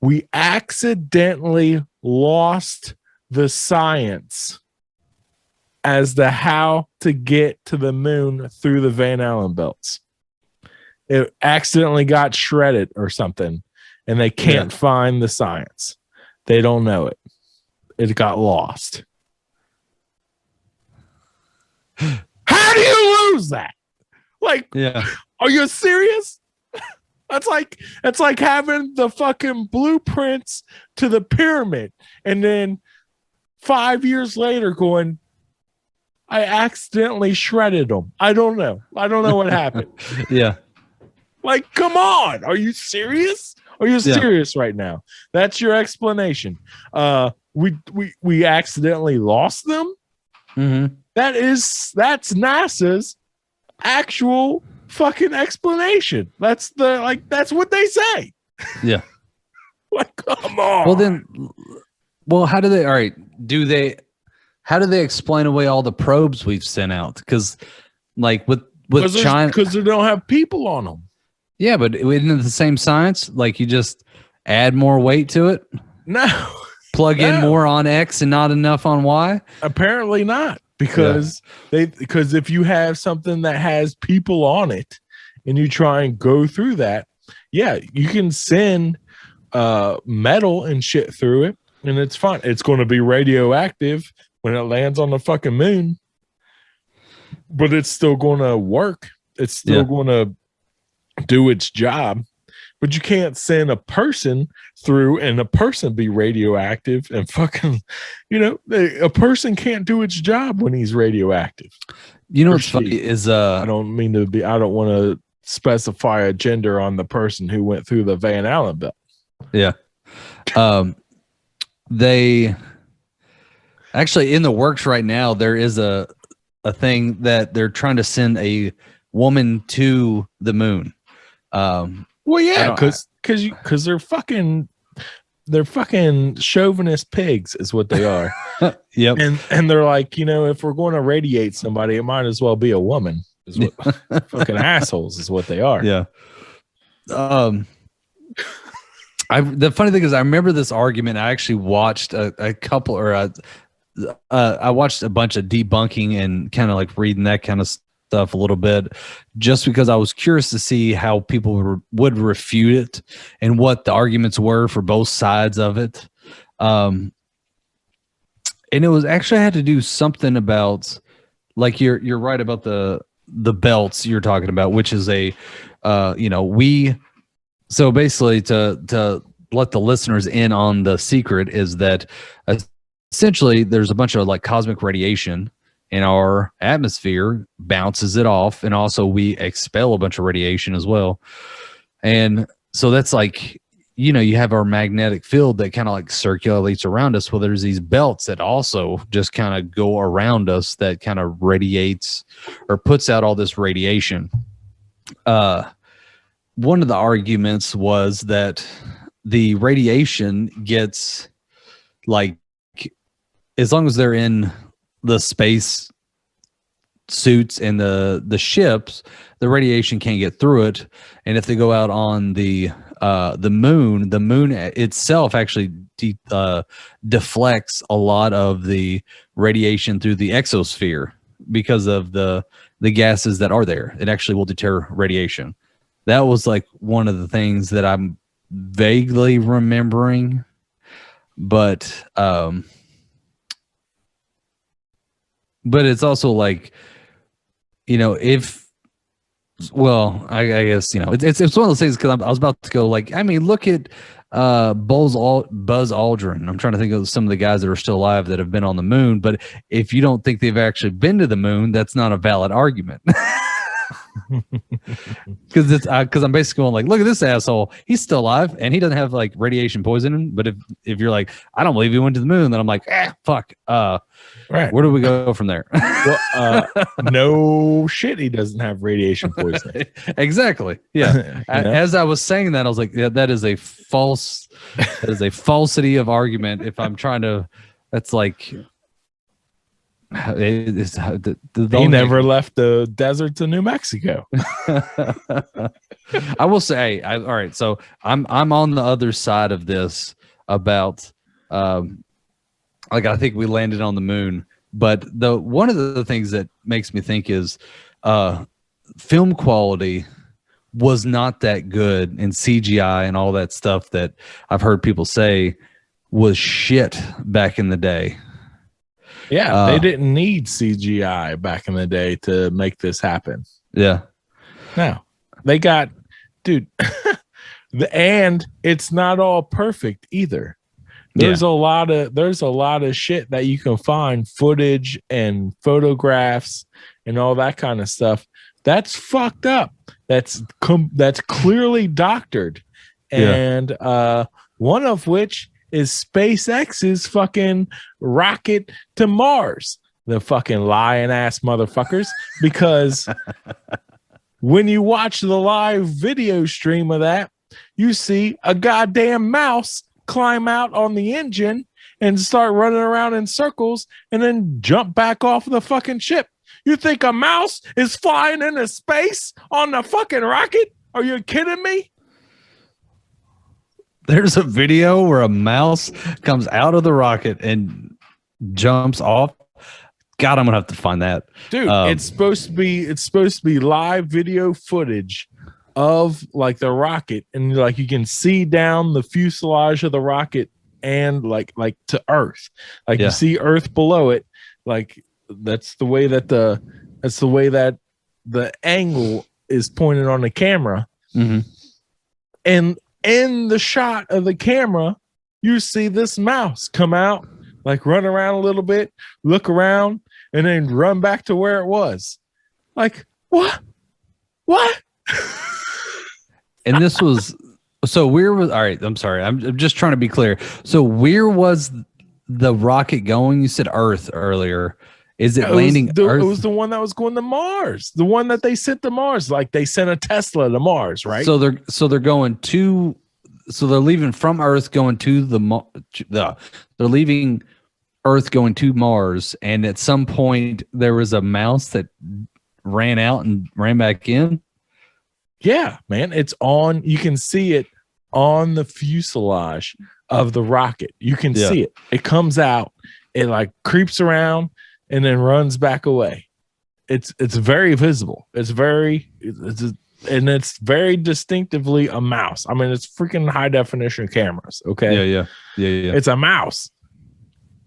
A: we accidentally lost the science as to how to get to the moon through the Van Allen belts. It accidentally got shredded or something, and they can't find the science. They don't know it. It got lost. How do you lose that? Like, are you serious? That's like having the fucking blueprints to the pyramid, and then 5 years later going, I accidentally shredded them. I don't know what happened.
C: Yeah.
A: Like, come on. Are you serious? Are you serious right now? That's your explanation. We accidentally lost them.
C: Mm-hmm.
A: That's NASA's actual fucking explanation. That's what they say.
C: Yeah.
A: Like, come on.
C: Well, how do they explain away all the probes we've sent out? Because like with China,
A: because they don't have people on them.
C: Yeah, but isn't it the same science? Like, you just add more weight to it?
A: No.
C: Plug in more on X and not enough on Y?
A: Apparently not. Because if you have something that has people on it and you try and go through that, you can send metal and shit through it, and it's fine. It's going to be radioactive when it lands on the fucking moon, but it's still going to work. It's still going to do its job. But you can't send a person through and a person be radioactive and fucking, you know, a person can't do its job when he's radioactive.
C: You know what's funny is
A: I don't want to specify a gender on the person who went through the Van Allen belt.
C: Yeah. They actually, in the works right now, there is a thing that they're trying to send a woman to the moon.
A: Well, yeah, because they're fucking chauvinist pigs is what they are.
C: Yep.
A: And they're like, if we're going to radiate somebody, it might as well be a woman. Is what fucking assholes is what they are.
C: Yeah. The funny thing is, I remember this argument. I actually watched a couple, or I watched a bunch of debunking and kind of like reading that kind of stuff a little bit, just because I was curious to see how people would refute it and what the arguments were for both sides of it. And it was actually had to do something about, like, you're right about the belts you're talking about, which is so basically to let the listeners in on the secret is that essentially there's a bunch of like cosmic radiation in our atmosphere, bounces it off, and also we expel a bunch of radiation as well. And so that's like, you have our magnetic field that kind of like circulates around us. Well, there's these belts that also just kind of go around us that kind of radiates or puts out all this radiation. One of the arguments was that the radiation gets, like, as long as they're in the space suits and the ships, the radiation can't get through it. And if they go out on the moon itself actually deflects a lot of the radiation through the exosphere because of the gases that are there. It actually will deter radiation. That was like one of the things that I'm vaguely remembering, but it's also like, I guess, it's one of those things, because I was about to go like, I mean, look at Buzz Aldrin. I'm trying to think of some of the guys that are still alive that have been on the moon, but if you don't think they've actually been to the moon, that's not a valid argument. Because I'm basically going like, look at this asshole, he's still alive and he doesn't have like radiation poisoning. But if you're like, I don't believe he went to the moon, then I'm like, fuck, right, where do we go from there?
A: Well, no shit, he doesn't have radiation poisoning.
C: Exactly. Yeah. As I was saying that, I was like, yeah, that is a falsity of argument. If I'm trying to, that's like,
A: he never left the deserts of New Mexico.
C: I will say, all right, so I'm on the other side of this about like, I think we landed on the moon, but one of the things that makes me think is film quality was not that good, and CGI and all that stuff that I've heard people say was shit back in the day.
A: Yeah, they didn't need CGI back in the day to make this happen.
C: Yeah.
A: No, they got, dude, and it's not all perfect either. There's a lot of shit that you can find, footage and photographs and all that kind of stuff. That's fucked up. That's clearly doctored. And one of which is SpaceX's fucking rocket to Mars. The fucking lying ass motherfuckers. Because when you watch the live video stream of that, you see a goddamn mouse climb out on the engine and start running around in circles and then jump back off the fucking ship. You think a mouse is flying into space on the fucking rocket? Are you kidding me?
C: There's a video where a mouse comes out of the rocket and jumps off. God, I'm gonna have to find that,
A: dude. It's supposed to be live video footage of like the rocket, and like you can see down the fuselage of the rocket and like to Earth. Like you see Earth below it. Like that's the way that the angle is pointed on the camera.
C: Mm-hmm.
A: And in the shot of the camera, you see this mouse come out, like run around a little bit, look around, and then run back to where it was. Like, what?
C: And this was, so where was, all right, I'm sorry. I'm just trying to be clear. So where was the rocket going? You said Earth earlier. Is it landing
A: It
C: Earth?
A: was the one that was going to Mars. The one that they sent to Mars. Like they sent a Tesla to Mars, right?
C: So they're going to, so they're leaving from Earth going to they're leaving Earth going to Mars, and at some point there was a mouse that ran out and ran back in.
A: Yeah, man. It's on. You can see it on the fuselage of the rocket. You can see it. It comes out. It like creeps around and then runs back away. It's very visible. It's very distinctively a mouse. I mean, it's freaking high definition cameras. Okay.
C: Yeah.
A: It's a mouse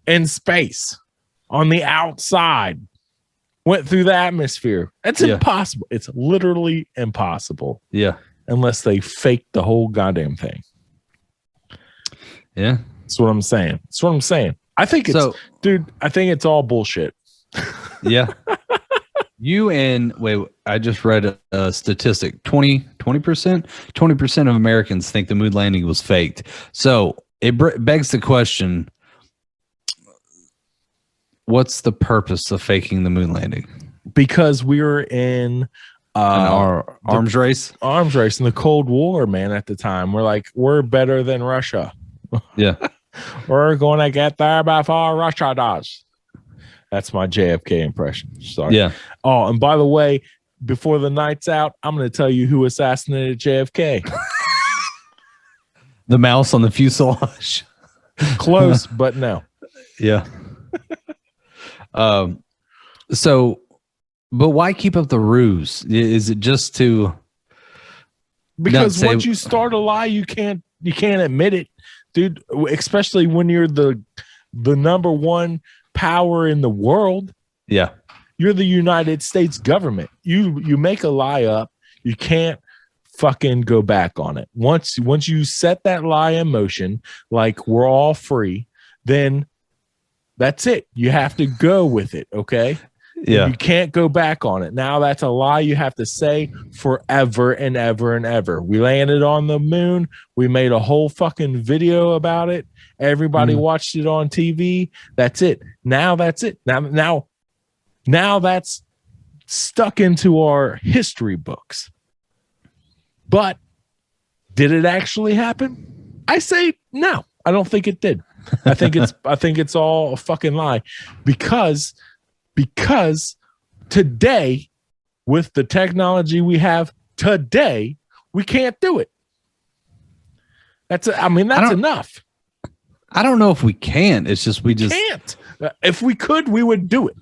A: in space on the outside. Went through the atmosphere. That's impossible. It's literally impossible.
C: Yeah.
A: Unless they fake the whole goddamn thing.
C: Yeah.
A: That's what I'm saying. I think I think it's all bullshit.
C: Yeah. I just read a statistic. 20% of Americans think the moon landing was faked. So it begs the question, what's the purpose of faking the moon landing?
A: Because we were in
C: our arms race
A: in the Cold War, man. At the time, we're better than Russia.
C: Yeah.
A: We're going to get there before Russia does. That's my JFK impression. Sorry.
C: Yeah.
A: Oh, and by the way, before the night's out, I'm going to tell you who assassinated JFK.
C: The mouse on the fuselage.
A: Close, but no.
C: Yeah. So, but why keep up the ruse? Is it just to?
A: Because once you start a lie, you can't admit it, dude. Especially when you're the number one power in the world.
C: Yeah.
A: You're the United States government. You make a lie up, you can't fucking go back on it. Once you set that lie in motion, like we're all free, then that's it. You have to go with it, okay?
C: Yeah.
A: You can't go back on it. Now that's a lie you have to say forever and ever and ever. We landed on the moon. We made a whole fucking video about it. Everybody watched it on TV. That's it. Now that's it. Now that's stuck into our history books. But did it actually happen? I say no. I don't think it did. I think it's all a fucking lie because today, with the technology we have today, we can't do it. That's enough.
C: I don't know if we can. It's just we just
A: can't. If we could, we would do it.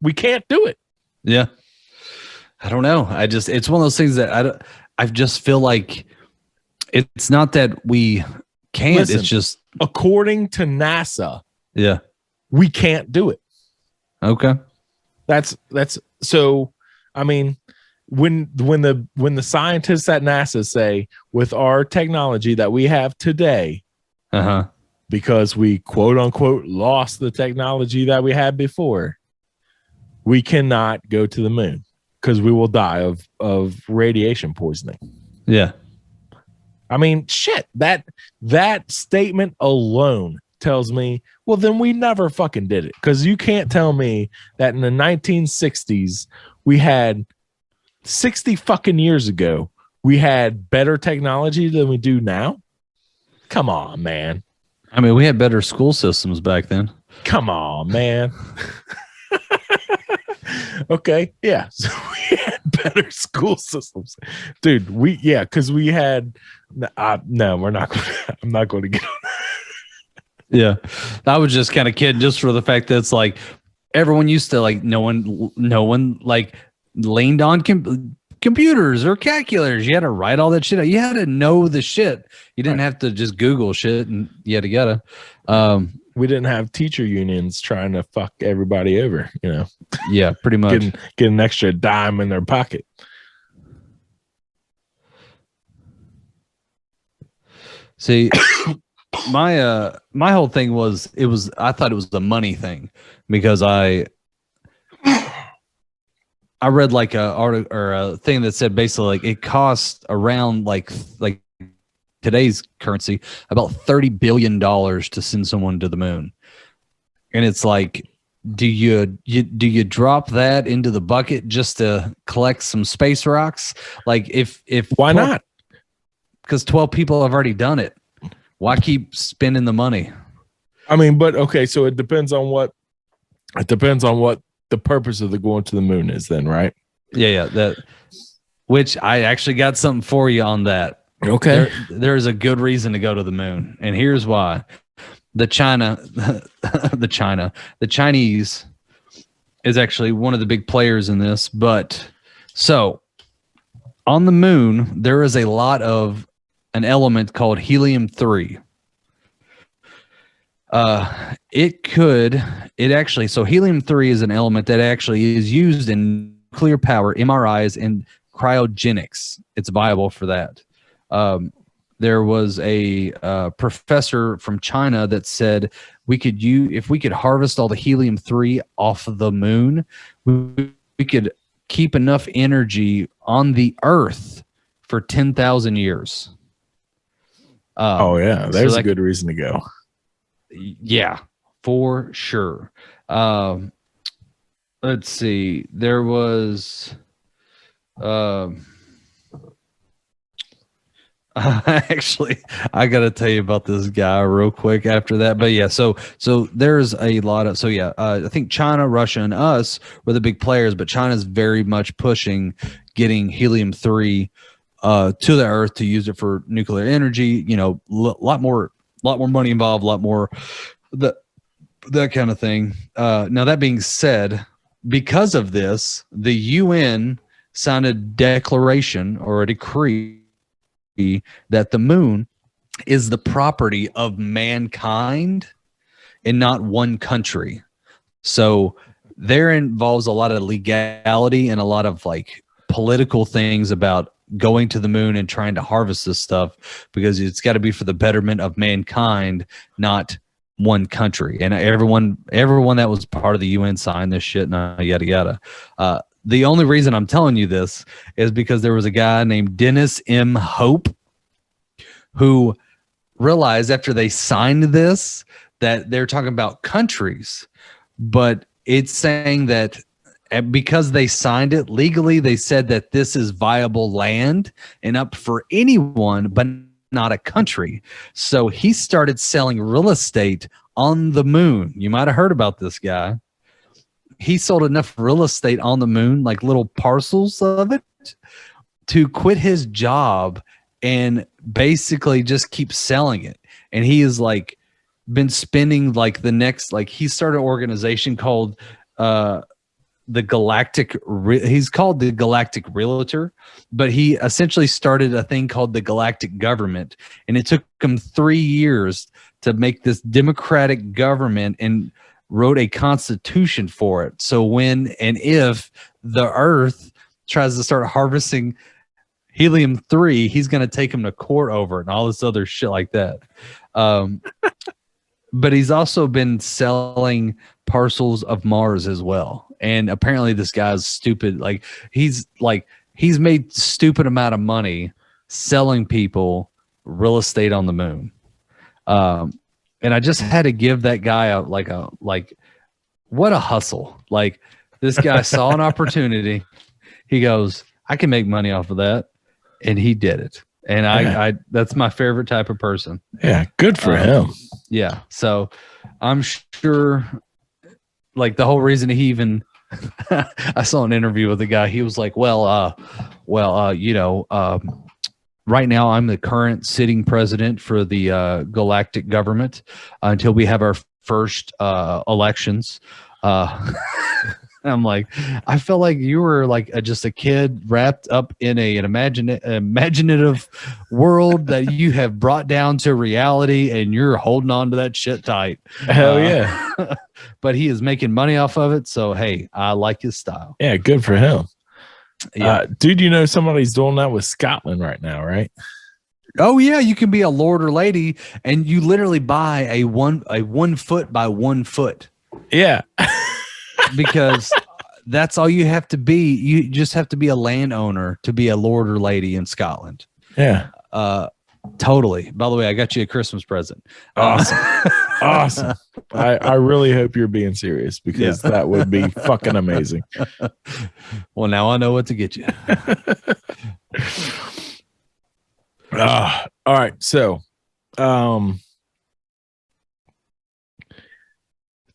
A: We can't do it.
C: Yeah. I don't know. It's one of those things that I just feel like it's not that we can't.
A: Listen,
C: it's just
A: according to NASA.
C: Yeah.
A: We can't do it.
C: Okay.
A: That's so. I mean, when the scientists at NASA say with our technology that we have today, because we quote unquote lost the technology that we had before, we cannot go to the moon because we will die of radiation poisoning.
C: Yeah.
A: I mean, shit. That statement alone tells me, well, then we never fucking did it. Because you can't tell me that in the 1960s, we had 60 fucking years ago, we had better technology than we do now. Come on, man.
C: I mean, we had better school systems back then.
A: Come on, man. Okay, yeah. So we had better school systems, dude. Because we had. No, we're not. I'm not going to get on that.
C: Yeah, I was just kind of kidding, just for the fact that it's like everyone used to like no one like leaned on computers or calculators. You had to write all that shit out. You had to know the shit. You didn't have to just Google shit and yada yada.
A: We didn't have teacher unions trying to fuck everybody over, you know.
C: Yeah, pretty much.
A: Get an extra dime in their pocket.
C: See, my whole thing was I thought it was the money thing because I read like a article or a thing that said basically like it costs around like today's currency about $30 billion to send someone to the moon. And it's like do you drop that into the bucket just to collect some space rocks? Like if
A: Why not?
C: Because 12 people have already done it. Why keep spending the money?
A: I mean, but okay, so it depends on what the purpose of the going to the moon is then, right?
C: Yeah, that. Which I actually got something for you on that.
A: Okay.
C: There's a good reason to go to the moon, and here's why. The Chinese is actually one of the big players in this. But so on the moon, there is a lot of an element called helium-3. So helium-3 is an element that actually is used in nuclear power, MRIs, and cryogenics. It's viable for that. There was a professor from China that said if we could harvest all the helium-3 off of the moon, we could keep enough energy on the Earth for 10,000 years.
A: There's a good reason to go.
C: Yeah, for sure. Let's see. There was actually, I got to tell you about this guy real quick after that. But yeah, so there's a lot of I think China, Russia, and us were the big players, but China's very much pushing getting helium-3 to the Earth to use it for nuclear energy. You know, lot more money involved, a lot more that kind of thing. Now that being said, because of this, the UN signed a declaration or a decree that the moon is the property of mankind and not one country. So there involves a lot of legality and a lot of like political things about going to the moon and trying to harvest this stuff, because it's got to be for the betterment of mankind, not one country. And everyone that was part of the UN signed this shit and yada yada. The only reason I'm telling you this is because there was a guy named Dennis M. Hope who realized after they signed this that they're talking about countries, but it's saying that because they signed it legally, they said that this is viable land and up for anyone, but not a country. So he started selling real estate on the moon. You might have heard about this guy. He sold enough real estate on the moon, like little parcels of it, to quit his job and basically just keep selling it. And he is like been spending like the next, like he started an organization called he's called the Galactic Realtor, but he essentially started a thing called the Galactic Government. And it took him 3 years to make this democratic government and wrote a constitution for it. So when and if the Earth tries to start harvesting helium-3, he's going to take him to court over it and all this other shit like that. But he's also been selling parcels of Mars as well. And apparently this guy's stupid. He's made stupid amount of money selling people real estate on the moon. And I just had to give that guy what a hustle. Like, this guy saw an opportunity. He goes, I can make money off of that. And he did it. And I that's my favorite type of person.
A: Yeah. Good for him.
C: Yeah. So I'm sure, like, the whole reason he even, I saw an interview with a guy. He was like, right now I'm the current sitting president for the galactic government until we have our first elections. I'm like, I felt like you were like just a kid wrapped up in an imaginative world that you have brought down to reality, and you're holding on to that shit tight.
A: Hell yeah.
C: But he is making money off of it. So, hey, I like his style.
A: Yeah, good for him.
C: Yeah.
A: Dude, you know somebody's doing that with Scotland right now, right?
C: Oh yeah, you can be a lord or lady, and you literally buy a 1 foot by 1 foot.
A: Yeah.
C: Because that's all you have to be. You just have to be a landowner to be a lord or lady in Scotland.
A: Yeah.
C: Totally. By the way, I got you a Christmas present.
A: Awesome. Awesome. I really hope you're being serious because that would be fucking amazing.
C: Well, now I know what to get you.
A: All right. So,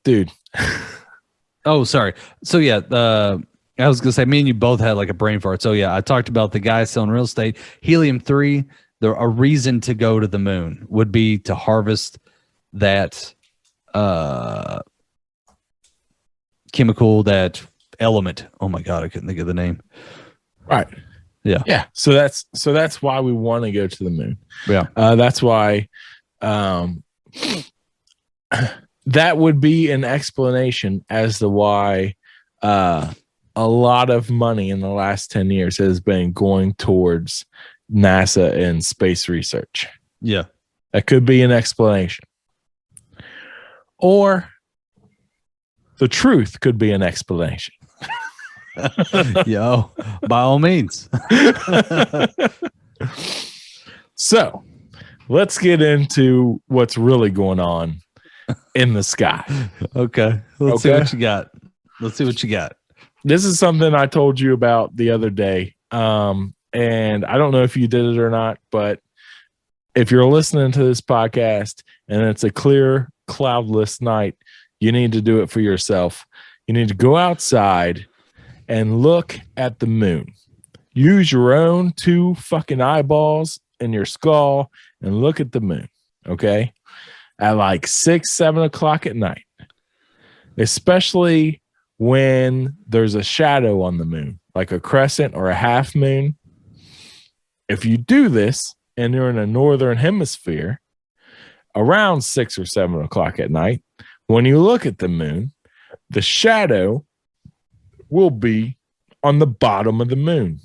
A: dude.
C: Oh, sorry. So yeah, I was gonna say, me and you both had like a brain fart. So yeah, I talked about the guy selling real estate. Helium-3. A reason to go to the moon would be to harvest that chemical, that element. Oh my god, I couldn't think of the name.
A: Right. Yeah. So that's why we want to go to the moon.
C: Yeah.
A: That's why that would be an explanation as to why a lot of money in the last 10 years has been going towards NASA and space research.
C: Yeah.
A: That could be an explanation. Or the truth could be an explanation.
C: Yo, by all means.
A: So let's get into what's really going on in the sky.
C: Okay. Let's see what you got. Let's see what you got.
A: This is something I told you about the other day. And I don't know if you did it or not, but if you're listening to this podcast and it's a clear, cloudless night, you need to do it for yourself. You need to go outside and look at the moon. Use your own 2 fucking eyeballs in your skull and look at the moon. Okay. At like 6, 7 o'clock at night, especially when there's a shadow on the moon, like a crescent or a half moon. If you do this and you're in a northern hemisphere around 6 or 7 o'clock at night, when you look at the moon, the shadow will be on the bottom of the moon.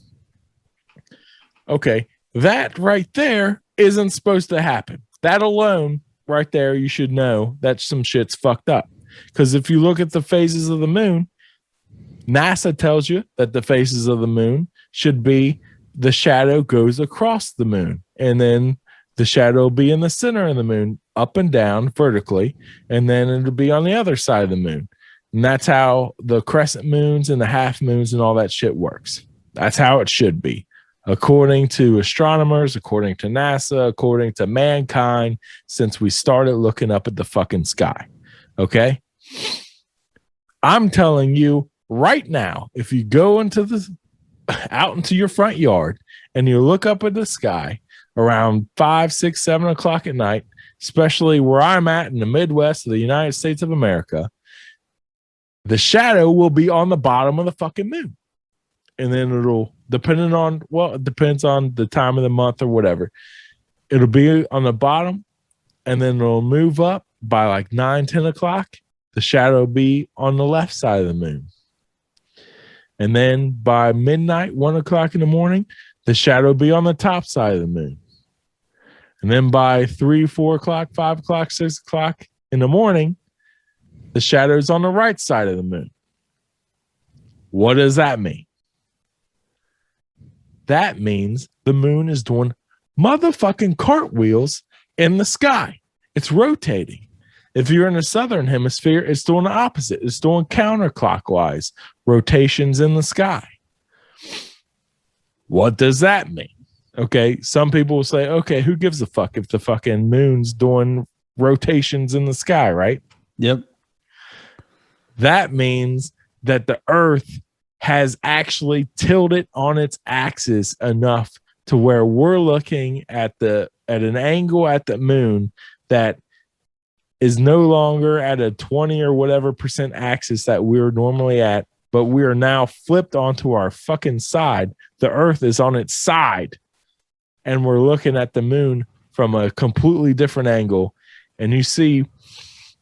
A: Okay, that right there isn't supposed to happen. That alone, right there, you should know that some shit's fucked up. Because if you look at the phases of the moon, NASA tells you that the phases of the moon should be the shadow goes across the moon, and then the shadow will be in the center of the moon, up and down vertically, and then it'll be on the other side of the moon. And that's how the crescent moons and the half moons and all that shit works. That's how it should be. According to astronomers, according to NASA, according to mankind, since we started looking up at the fucking sky. Okay? I'm telling you right now, if you go out into your front yard and you look up at the sky around 5, 6, 7 o'clock at night, especially where I'm at in the Midwest of the United States of America, the shadow will be on the bottom of the fucking moon. And then it depends on the time of the month or whatever. It'll be on the bottom, and then it'll move up by like 9, 10 o'clock. The shadow will be on the left side of the moon. And then by midnight, 1 o'clock in the morning, the shadow will be on the top side of the moon. And then by 3, 4 o'clock, 5 o'clock, 6 o'clock in the morning, the shadow is on the right side of the moon. What does that mean? That means the moon is doing motherfucking cartwheels in the sky. It's rotating. If you're in the southern hemisphere, it's doing the opposite. It's doing counterclockwise rotations in the sky. What does that mean? Okay, some people will say, okay, who gives a fuck if the fucking moon's doing rotations in the sky, right?
C: Yep.
A: That means that the Earth has actually tilted on its axis enough to where we're looking at an angle at the moon that is no longer at a 20 or whatever percent axis that we're normally at, but we are now flipped onto our fucking side. The Earth is on its side, and we're looking at the moon from a completely different angle. And you see,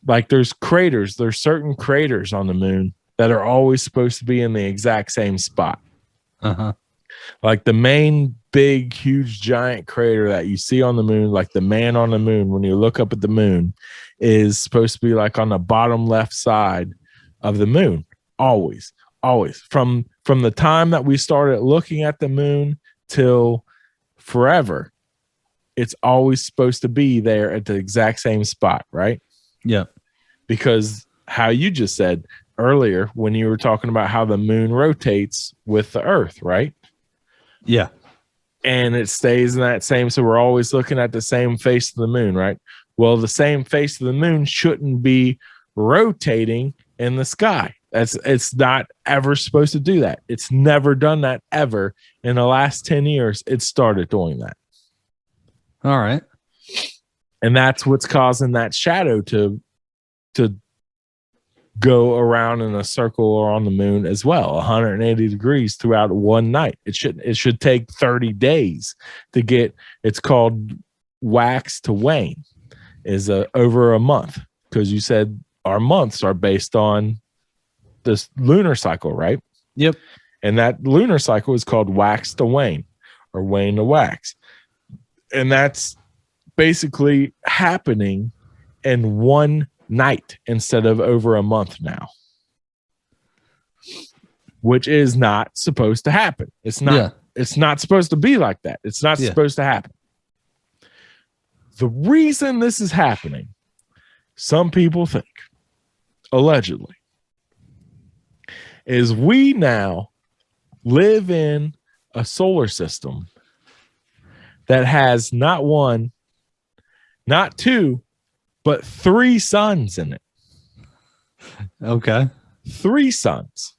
A: like, there's certain craters on the moon that are always supposed to be in the exact same spot.
C: Uh-huh.
A: Like the main big, huge, giant crater that you see on the moon, like the man on the moon, when you look up at the moon, is supposed to be like on the bottom left side of the moon. Always. From the time that we started looking at the moon till forever, it's always supposed to be there at the exact same spot, right?
C: Yeah.
A: Because how you just said earlier when you were talking about how the moon rotates with the earth, right?
C: Yeah.
A: And it stays in that same, so we're always looking at the same face of the moon, right? Well, the same face of the moon shouldn't be rotating in the sky. It's not ever supposed to do that. It's never done that ever. In the last 10 years, it started doing that.
C: All right.
A: And that's what's causing that shadow to go around in a circle or on the moon as well, 180 degrees throughout one night. It should take 30 days to get. It's called wax to wane, is over a month, because you said our months are based on this lunar cycle, right?
C: Yep.
A: And that lunar cycle is called wax to wane, or wane to wax, and that's basically happening in one night instead of over a month now, which is not supposed to happen. It's not.
C: Yeah.
A: It's not supposed to be like that. It's not supposed to happen. The reason this is happening, some people think, allegedly, is we now live in a solar system that has not one, not two, but 3 suns in it.
C: Okay.
A: 3 suns.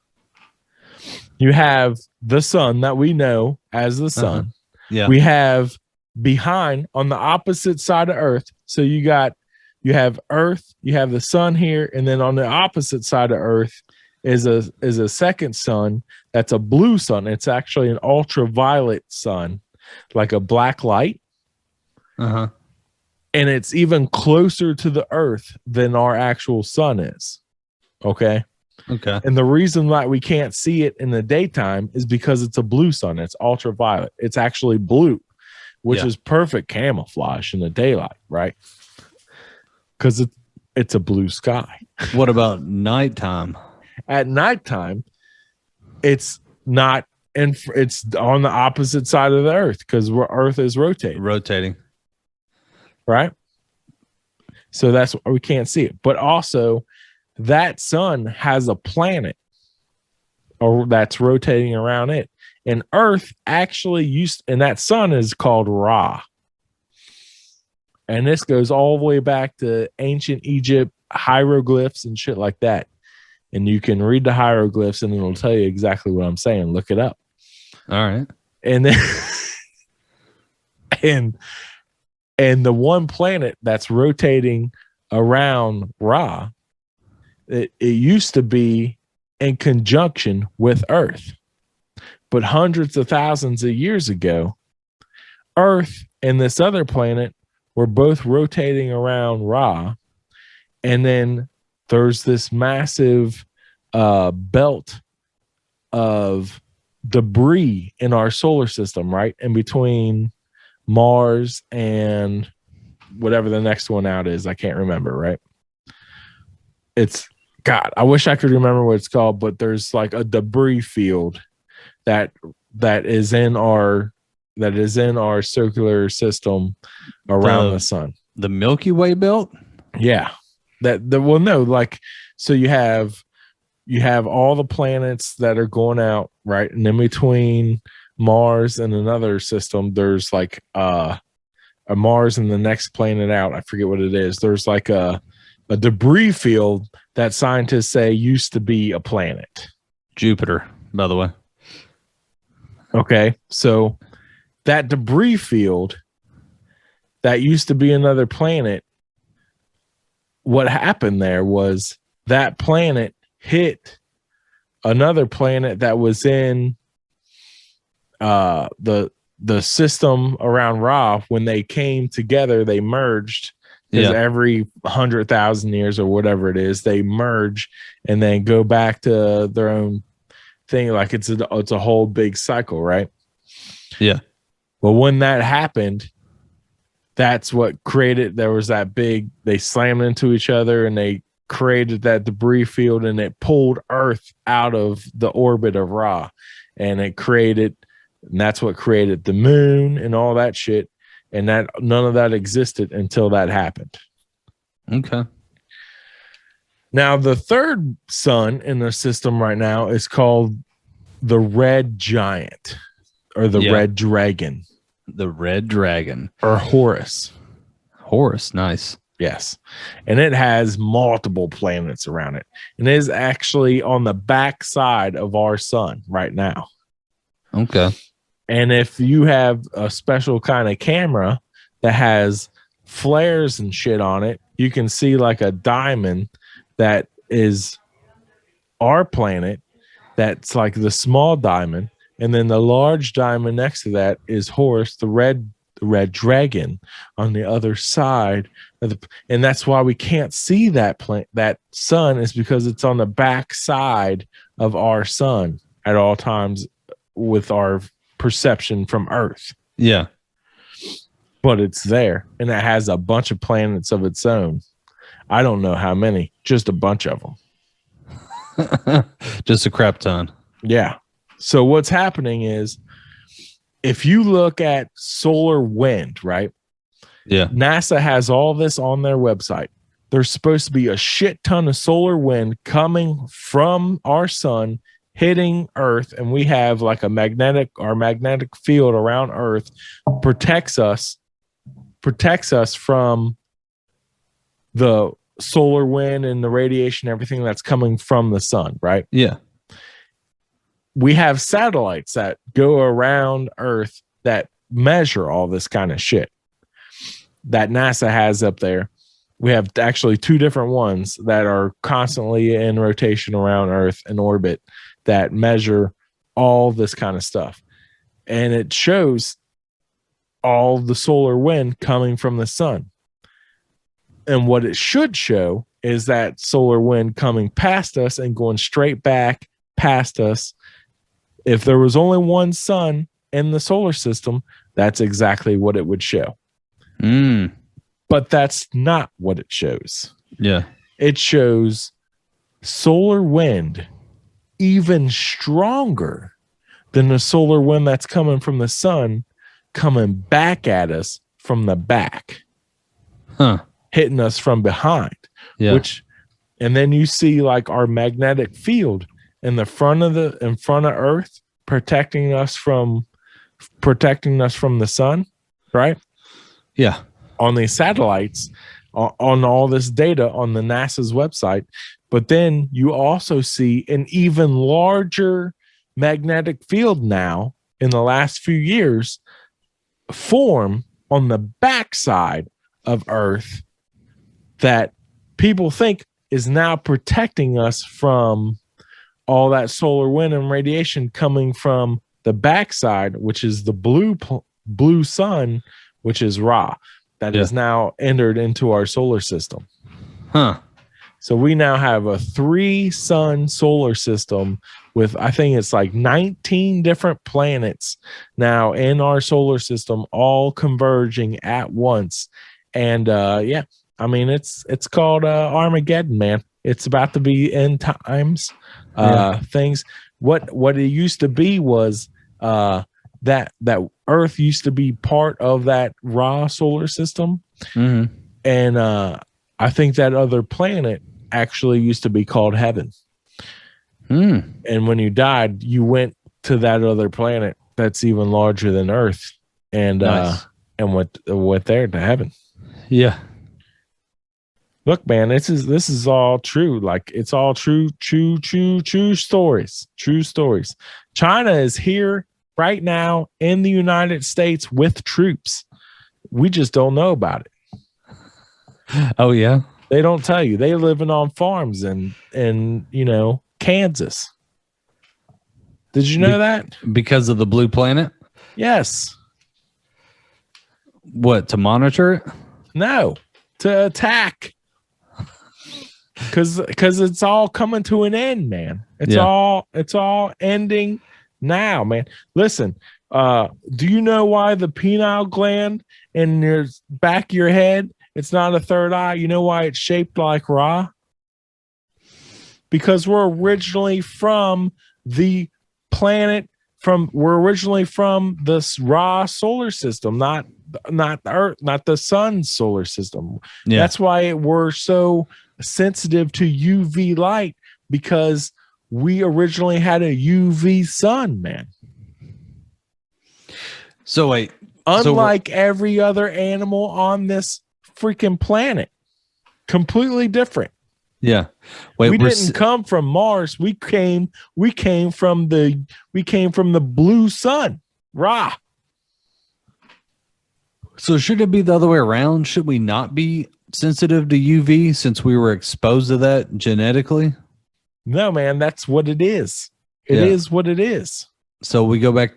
A: You have the sun that we know as the sun.
C: Yeah.
A: We have behind on the opposite side of Earth. So you have Earth, you have the sun here, and then on the opposite side of Earth is a second sun that's a blue sun. It's actually an ultraviolet sun, like a black light.
C: Uh-huh.
A: And it's even closer to the Earth than our actual sun is. Okay.
C: Okay.
A: And the reason why we can't see it in the daytime is because it's a blue sun. It's ultraviolet. It's actually blue, which is perfect camouflage in the daylight, right? Because it's a blue sky.
C: What about nighttime?
A: At nighttime, it's not, and it's on the opposite side of the Earth because Earth is rotating. Right? So that's why we can't see it. But also, that sun has a planet or that's rotating around it. And Earth actually and that sun is called Ra. And this goes all the way back to ancient Egypt, hieroglyphs and shit like that. And you can read the hieroglyphs and it'll tell you exactly what I'm saying. Look it up.
C: All right.
A: And then and the one planet that's rotating around Ra, it used to be in conjunction with Earth. But hundreds of thousands of years ago, Earth and this other planet were both rotating around Ra. And then there's this massive belt of debris in our solar system, right? In between Mars and whatever the next one out is. I can't remember, right? It's God, I wish I could remember what it's called, but there's like a debris field that is in our circular system around the sun.
C: The Milky Way belt?
A: Yeah. So you have all the planets that are going out, right? And in between Mars and another system, there's like a Mars and the next planet out. I forget what it is. There's like a debris field that scientists say used to be a planet.
C: Jupiter, by the way.
A: Okay. So that debris field that used to be another planet, what happened there was that planet hit another planet that was in the system around Ra. When they came together, they merged, because every 100,000 years or whatever it is, they merge and then go back to their own thing. Like it's a whole big cycle, right?
C: Yeah.
A: Well, when that happened, that's what created, there was that big, they slammed into each other and they created that debris field, and it pulled Earth out of the orbit of Ra, and that's what created the moon and all that shit. And that none of that existed until that happened.
C: Okay.
A: Now, the third sun in the system right now is called the Red Giant or the Red Dragon.
C: The Red Dragon.
A: Or Horus.
C: Horus, nice.
A: Yes. And it has multiple planets around it. And it is actually on the back side of our sun right now.
C: Okay.
A: And if you have a special kind of camera that has flares and shit on it, you can see like a diamond that is our planet. That's like the small diamond. And then the large diamond next to that is Horus, the red dragon on the other side of the, and that's why we can't see that that sun, is because it's on the back side of our sun at all times with our perception from Earth.
C: Yeah.
A: But it's there, and it has a bunch of planets of its own. I don't know how many, just a bunch of them.
C: Just a crap ton.
A: Yeah. So what's happening is, if you look at solar wind, right?
C: Yeah.
A: NASA has all this on their website. There's supposed to be a shit ton of solar wind coming from our sun, hitting Earth, and we have like our magnetic field around Earth protects us from the solar wind and the radiation, everything that's coming from the sun, right?
C: Yeah.
A: We have satellites that go around Earth that measure all this kind of shit that NASA has up there. We have actually two different ones that are constantly in rotation around Earth in orbit that measure all this kind of stuff. And it shows all the solar wind coming from the sun. And what it should show is that solar wind coming past us and going straight back past us. If there was only one sun in the solar system, that's exactly what it would show. But that's not what it shows.
C: Yeah.
A: It shows solar wind even stronger than the solar wind that's coming from the sun, coming back at us from the back, hitting us from behind.
C: Yeah.
A: And then you see like our magnetic field in front of Earth, protecting us from the sun, right?
C: Yeah.
A: On these satellites, on all this data on the NASA's website. But then you also see an even larger magnetic field now in the last few years form on the backside of Earth that people think is now protecting us from all that solar wind and radiation coming from the backside, which is the blue sun, which is Ra, that is now entered into our solar system. So we now have a 3-sun solar system with, I think it's like 19 different planets now in our solar system, all converging at once. And I mean, it's called Armageddon, man. It's about to be end times. Things. What it used to be was that Earth used to be part of that Ra solar system, and I think that other planet actually used to be called Heaven. And when you died, you went to that other planet that's even larger than Earth, and went there to heaven.
C: Yeah.
A: Look, man, this is all true. Like, it's all true stories. True stories. China is here right now in the United States with troops. We just don't know about it.
C: Oh, yeah.
A: They don't tell you. They living on farms in Kansas. Did you know that?
C: Because of the blue planet?
A: Yes.
C: What, to monitor it?
A: No, to attack. Because it's all coming to an end, man. It's all ending now, man. Listen, do you know why the pineal gland in your back of your head, it's not a third eye? You know why it's shaped like Ra? Because we're originally from the planet, we're originally from this Ra solar system, not the Earth, not the sun's solar system. Yeah. That's why we're so sensitive to UV light because we originally had a UV sun, man.
C: So wait,
A: Unlike every other animal on this freaking planet, completely different.
C: Yeah. Wait,
A: we didn't come from Mars. We came from the blue sun. Ra.
C: So should it be the other way around? Should we not be sensitive to UV since we were exposed to that genetically?
A: No, man, that's what it is. It is what it is.
C: So we go back.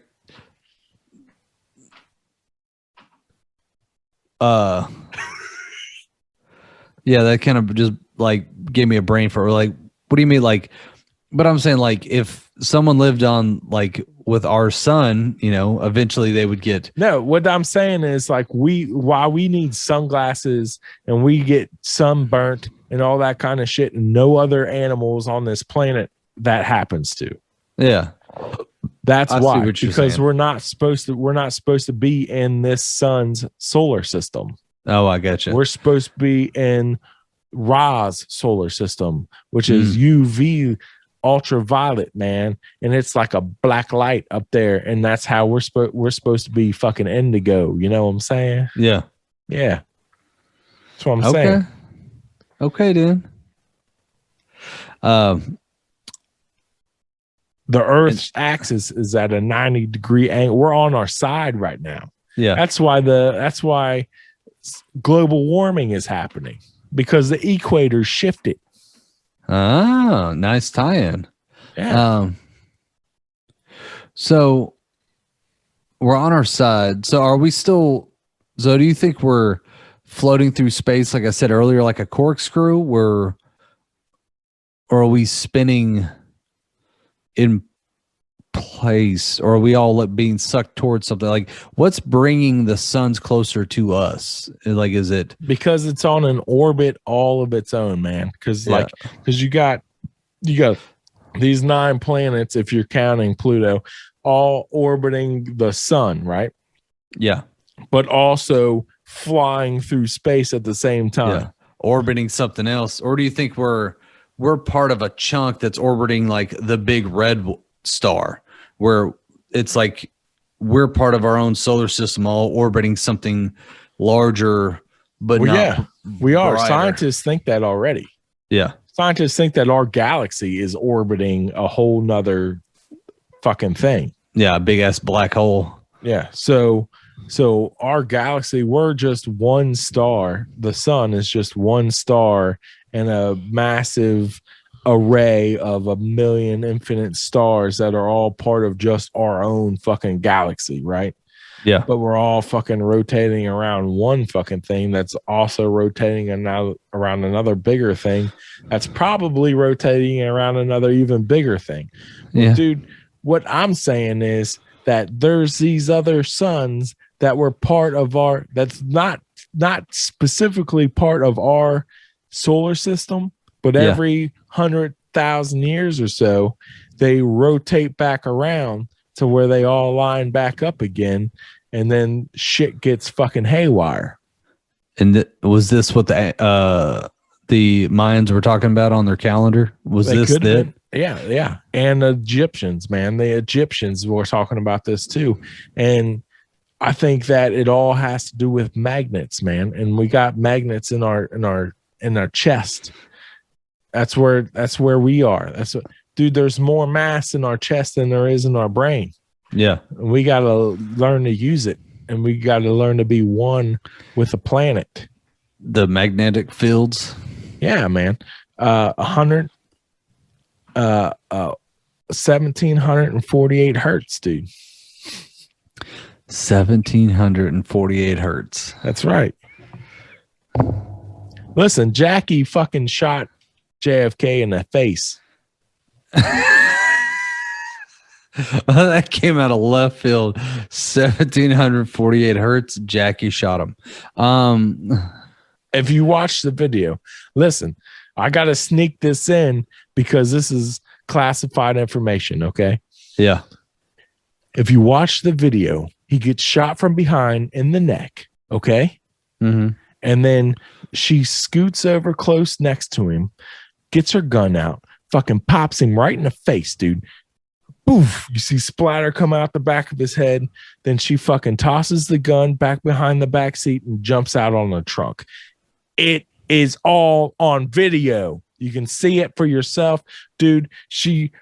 C: Yeah, that kind of just like gave me a brain for like, what do you mean? Like, but I'm saying like if someone lived on like with our sun, you know, eventually they would get.
A: No, what I'm saying is like why we need sunglasses and we get sunburnt and all that kind of shit, and no other animals on this planet that happens to.
C: Yeah.
A: That's why, because we're not supposed to be in this sun's solar system.
C: Oh, I got you.
A: We're supposed to be in Ra's solar system, which is UV ultraviolet, man, and it's like a black light up there, and that's how we're supposed to be fucking indigo. You know what I'm saying?
C: Yeah.
A: Yeah. That's what I'm saying.
C: Okay, dude.
A: The Earth's axis is at a 90-degree angle. We're on our side right now.
C: Yeah.
A: That's why global warming is happening, because the equator shifted.
C: Oh, nice tie-in.
A: Yeah.
C: So we're on our side. So are we still? So do you think we're floating through space, like I said earlier, like a corkscrew? Or are we spinning in place, or are we all being sucked towards something? Like, what's bringing the suns closer to us? Like, is it
A: because it's on an orbit all of its own, man? Because you got these 9 planets, if you're counting Pluto, all orbiting the sun, right?
C: Yeah.
A: But also flying through space at the same time.
C: Yeah. Orbiting something else. Or do you think we're part of a chunk that's orbiting like the big red star, where it's like we're part of our own solar system, all orbiting something larger, but not
A: we are.
C: brighter.
A: Scientists think that already.
C: Yeah.
A: Scientists think that our galaxy is orbiting a whole nother fucking thing.
C: Yeah, a big ass black hole.
A: Yeah. So our galaxy, we're just one star. The sun is just one star and a massive array of 1 million infinite stars that are all part of just our own fucking galaxy, right?
C: Yeah.
A: But we're all fucking rotating around one fucking thing that's also rotating around another bigger thing that's probably rotating around another even bigger thing.
C: Yeah.
A: Dude, what I'm saying is that there's these other suns that were part of that's not specifically part of our solar system, but every 100,000 years or so, they rotate back around to where they all line back up again, and then shit gets fucking haywire.
C: And was this what the Mayans were talking about on their calendar? Was this it?
A: Yeah. And Egyptians, man, the Egyptians were talking about this too. And I think that it all has to do with magnets, man. And we got magnets in our chest. That's where we are. Dude, there's more mass in our chest than there is in our brain.
C: Yeah.
A: And we got to learn to use it, and we got to learn to be one with the planet.
C: The magnetic fields.
A: Yeah, man. 1748 hertz, dude.
C: 1748 hertz.
A: That's right. Listen, Jackie fucking shot JFK in the face.
C: That came out of left field. 1748 hertz. Jackie shot him.
A: If you watch the video, listen, I got to sneak this in because this is classified information. Okay.
C: Yeah.
A: If you watch the video, he gets shot from behind in the neck. Okay.
C: Mm-hmm.
A: And then she scoots over close next to him, gets her gun out, fucking pops him right in the face, dude. Boof, you see splatter come out the back of his head. Then she fucking tosses the gun back behind the back seat and jumps out on the trunk. It is all on video. You can see it for yourself, dude.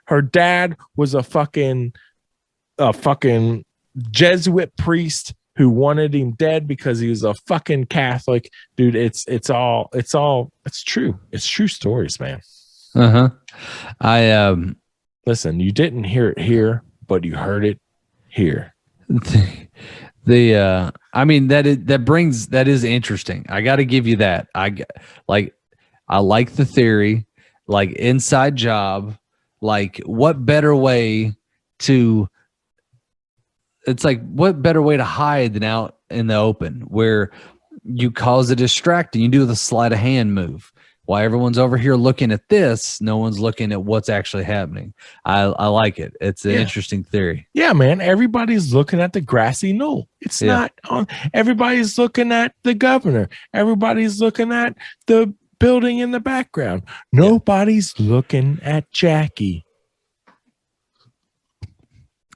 A: Her dad was a fucking Jesuit priest who wanted him dead because he was a fucking Catholic, dude. It's true. It's true stories, man. Listen, you didn't hear it here, but you heard it here.
C: I mean, that is interesting. I got to give you that. I like the theory, like inside job, like what better way to hide than out in the open where you cause a distracting. You do the sleight of hand move. While everyone's over here looking at this, no one's looking at what's actually happening. I like it. It's an interesting theory.
A: Yeah, man. Everybody's looking at the grassy knoll. It's not on. Everybody's looking at the governor. Everybody's looking at the building in the background. Nobody's looking at Jackie.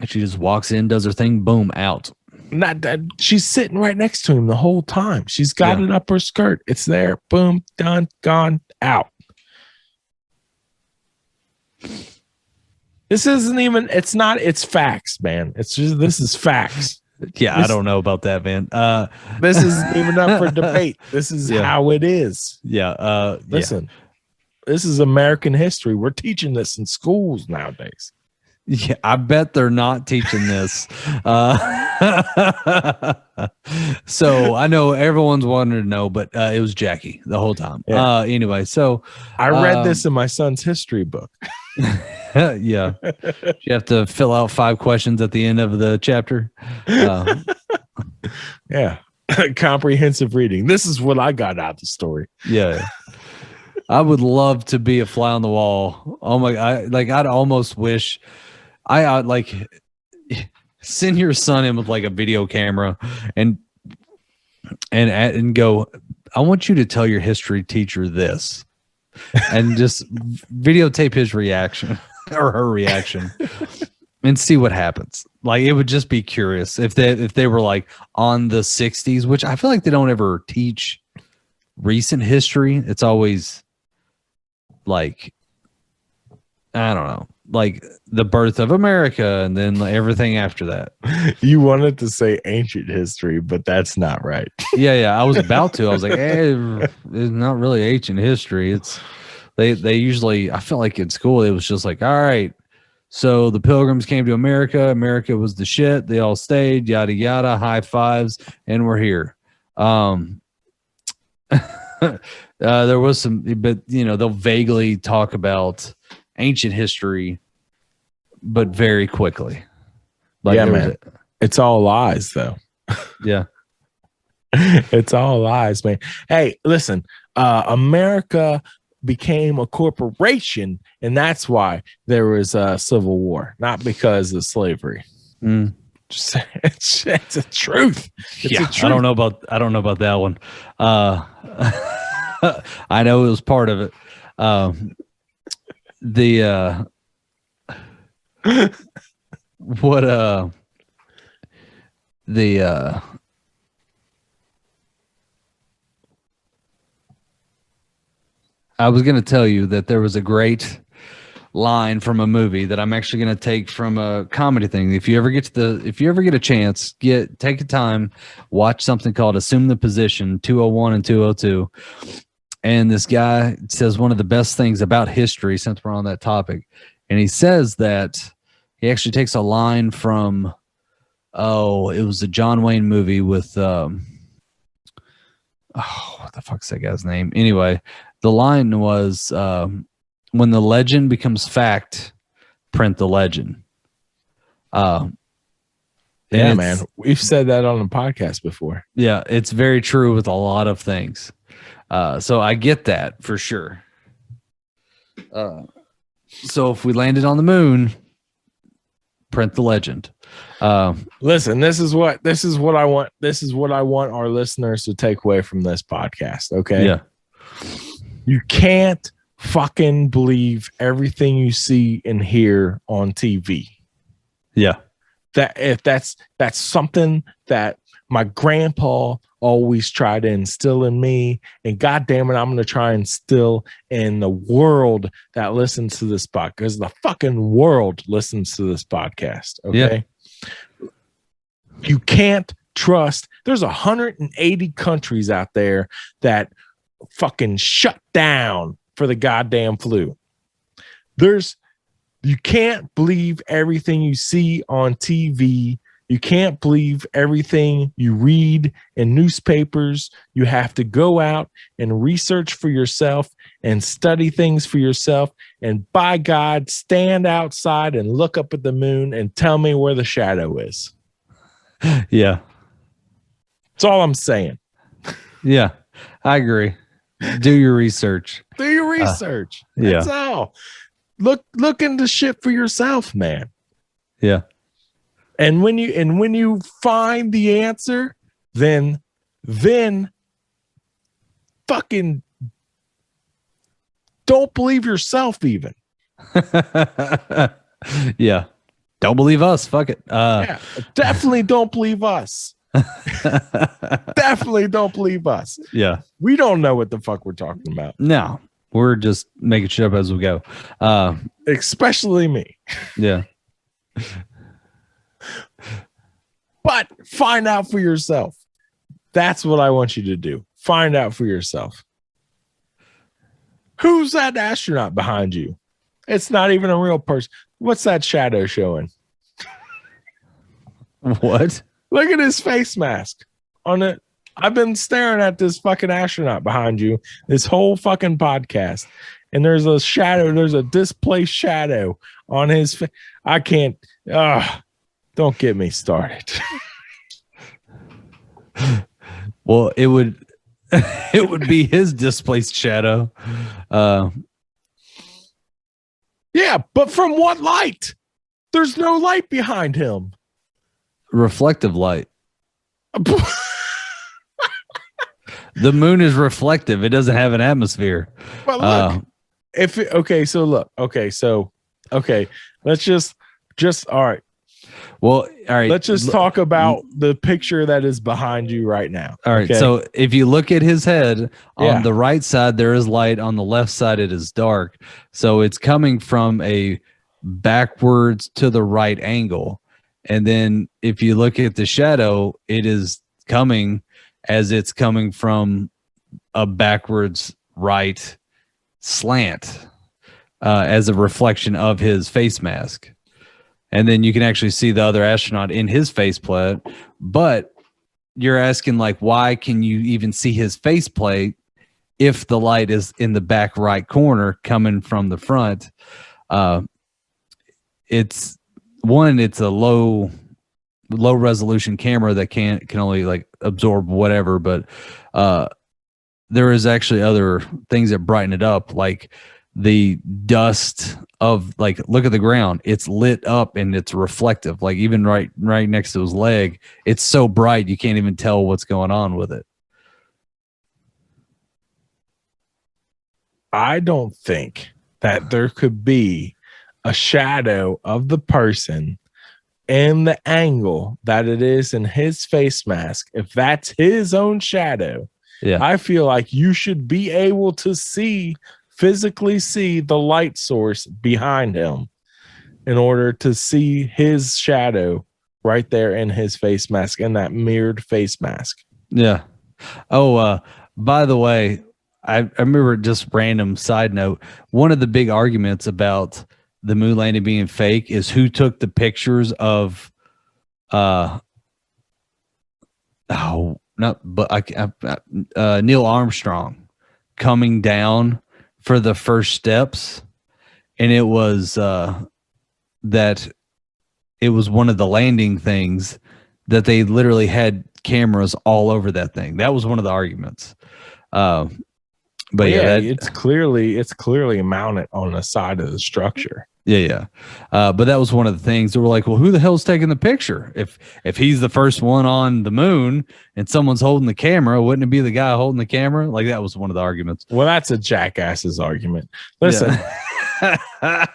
C: She just walks in, does her thing, boom, out.
A: Not that she's sitting right next to him the whole time. She's got it up her skirt. It's there. Boom, done, gone, out. This isn't even, it's facts, man. It's just, this is facts.
C: I don't know about that, man.
A: This isn't even up for debate. This is how it is. Listen, this is American history. We're teaching this in schools nowadays.
C: Yeah, I bet they're not teaching this. So I know everyone's wanting to know, but it was Jackie the whole time. Anyway, so
A: I read this in my son's history book.
C: You have to fill out 5 questions at the end of the chapter.
A: Comprehensive reading. This is what I got out of the story.
C: Yeah. I would love to be a fly on the wall. Oh my God. I'd almost wish I like send your son in with like a video camera and go, I want you to tell your history teacher this, and just videotape his reaction or her reaction and see what happens. Like, it would just be curious if they were like on the 60s, which I feel like they don't ever teach recent history. It's always like, I don't know, like the birth of America and then everything after that.
A: You wanted to say ancient history, but that's not right.
C: Yeah. I was about to. I was like, it's not really ancient history. It's they usually, I feel like in school it was just like, all right, so the Pilgrims came to America. America was the shit. They all stayed, yada yada, high fives, and we're here. There was some, but they'll vaguely talk about ancient history, but very quickly. Like,
A: yeah, man. It's all lies, though.
C: Yeah.
A: It's all lies, man. Hey, listen, America became a corporation, and that's why there was a civil war, not because of slavery. Just, it's a truth. It's a truth.
C: I don't know about that one. I know it was part of it. I was going to tell you that there was a great line from a movie that I'm actually going to take from a comedy thing. If you ever get a chance, take a time, watch something called Assume the Position 201 and 202. And this guy says one of the best things about history, since we're on that topic. And he says that he actually takes a line from, it was a John Wayne movie with, what the fuck's that guy's name? Anyway, the line was, when the legend becomes fact, print the legend.
A: Yeah, man. We've said that on the podcast before.
C: Yeah, it's very true with a lot of things. So I get that for sure. So if we landed on the moon, print the legend.
A: Listen, this is what I want. This is what I want our listeners to take away from this podcast. Okay.
C: Yeah.
A: You can't fucking believe everything you see and hear on TV.
C: Yeah.
A: That's something that my grandpa always tried to instill in me, and goddamn it, I'm going to try and instill in the world that listens to this podcast, because the fucking world listens to this podcast. Okay. Yeah. You can't trust. There's 180 countries out there that fucking shut down for the goddamn flu. You can't believe everything you see on TV. You can't believe everything you read in newspapers. You have to go out and research for yourself and study things for yourself. And by God, stand outside and look up at the moon and tell me where the shadow is.
C: Yeah.
A: That's all I'm saying.
C: Yeah, I agree. Do your research.
A: Do your research. That's all. Look into shit for yourself, man.
C: Yeah.
A: And when you find the answer, then fucking don't believe yourself even.
C: Yeah. Don't believe us. Fuck it.
A: Yeah, definitely don't believe us. Definitely don't believe us.
C: Yeah.
A: We don't know what the fuck we're talking about.
C: No. We're just making shit up as we go.
A: Especially me.
C: Yeah.
A: But find out for yourself. That's what I want you to do. Find out for yourself. Who's that astronaut behind you? It's not even a real person. What's that shadow showing?
C: What?
A: Look at his face mask on it. I've been staring at this fucking astronaut behind you this whole fucking podcast. And there's a shadow. There's a displaced shadow on his face. I can't. Don't get me started.
C: Well, it would be his displaced shadow.
A: Yeah, but from what light? There's no light behind him.
C: Reflective light. The moon is reflective. It doesn't have an atmosphere.
A: But look, let's just all right.
C: Well, all right.
A: Let's just talk about the picture that is behind you right now.
C: All right.
A: Okay?
C: So if you look at his head, on the right side, there is light. On the left side, it is dark. So it's coming from a backwards to the right angle. And then if you look at the shadow, it is coming as it's coming from a backwards right slant as a reflection of his face mask. And then you can actually see the other astronaut in his faceplate. But you're asking, like, why can you even see his faceplate if the light is in the back right corner coming from the front? It's a low resolution camera that can only like absorb whatever, but there is actually other things that brighten it up, like the dust of, like, look at the ground, it's lit up and it's reflective, like even right next to his leg, it's so bright you can't even tell what's going on with it.
A: I don't think that there could be a shadow of the person in the angle that it is in his face mask. If that's his own shadow, I feel like you should be able to physically see the light source behind him in order to see his shadow right there in his face mask, in that mirrored face mask.
C: Yeah. Oh, by the way, I remember, just random side note, one of the big arguments about the moon landing being fake is who took the pictures of Neil Armstrong coming down for the first steps, and it was that it was one of the landing things that they literally had cameras all over that thing. That was one of the arguments. But
A: Well,
C: yeah,
A: it's clearly mounted on the side of the structure.
C: yeah. But that was one of the things that were like, well, who the hell's taking the picture? If he's the first one on the moon and someone's holding the camera, wouldn't it be the guy holding the camera? Like that was one of the arguments.
A: Well, that's a jackass's argument. Listen,
C: Yeah.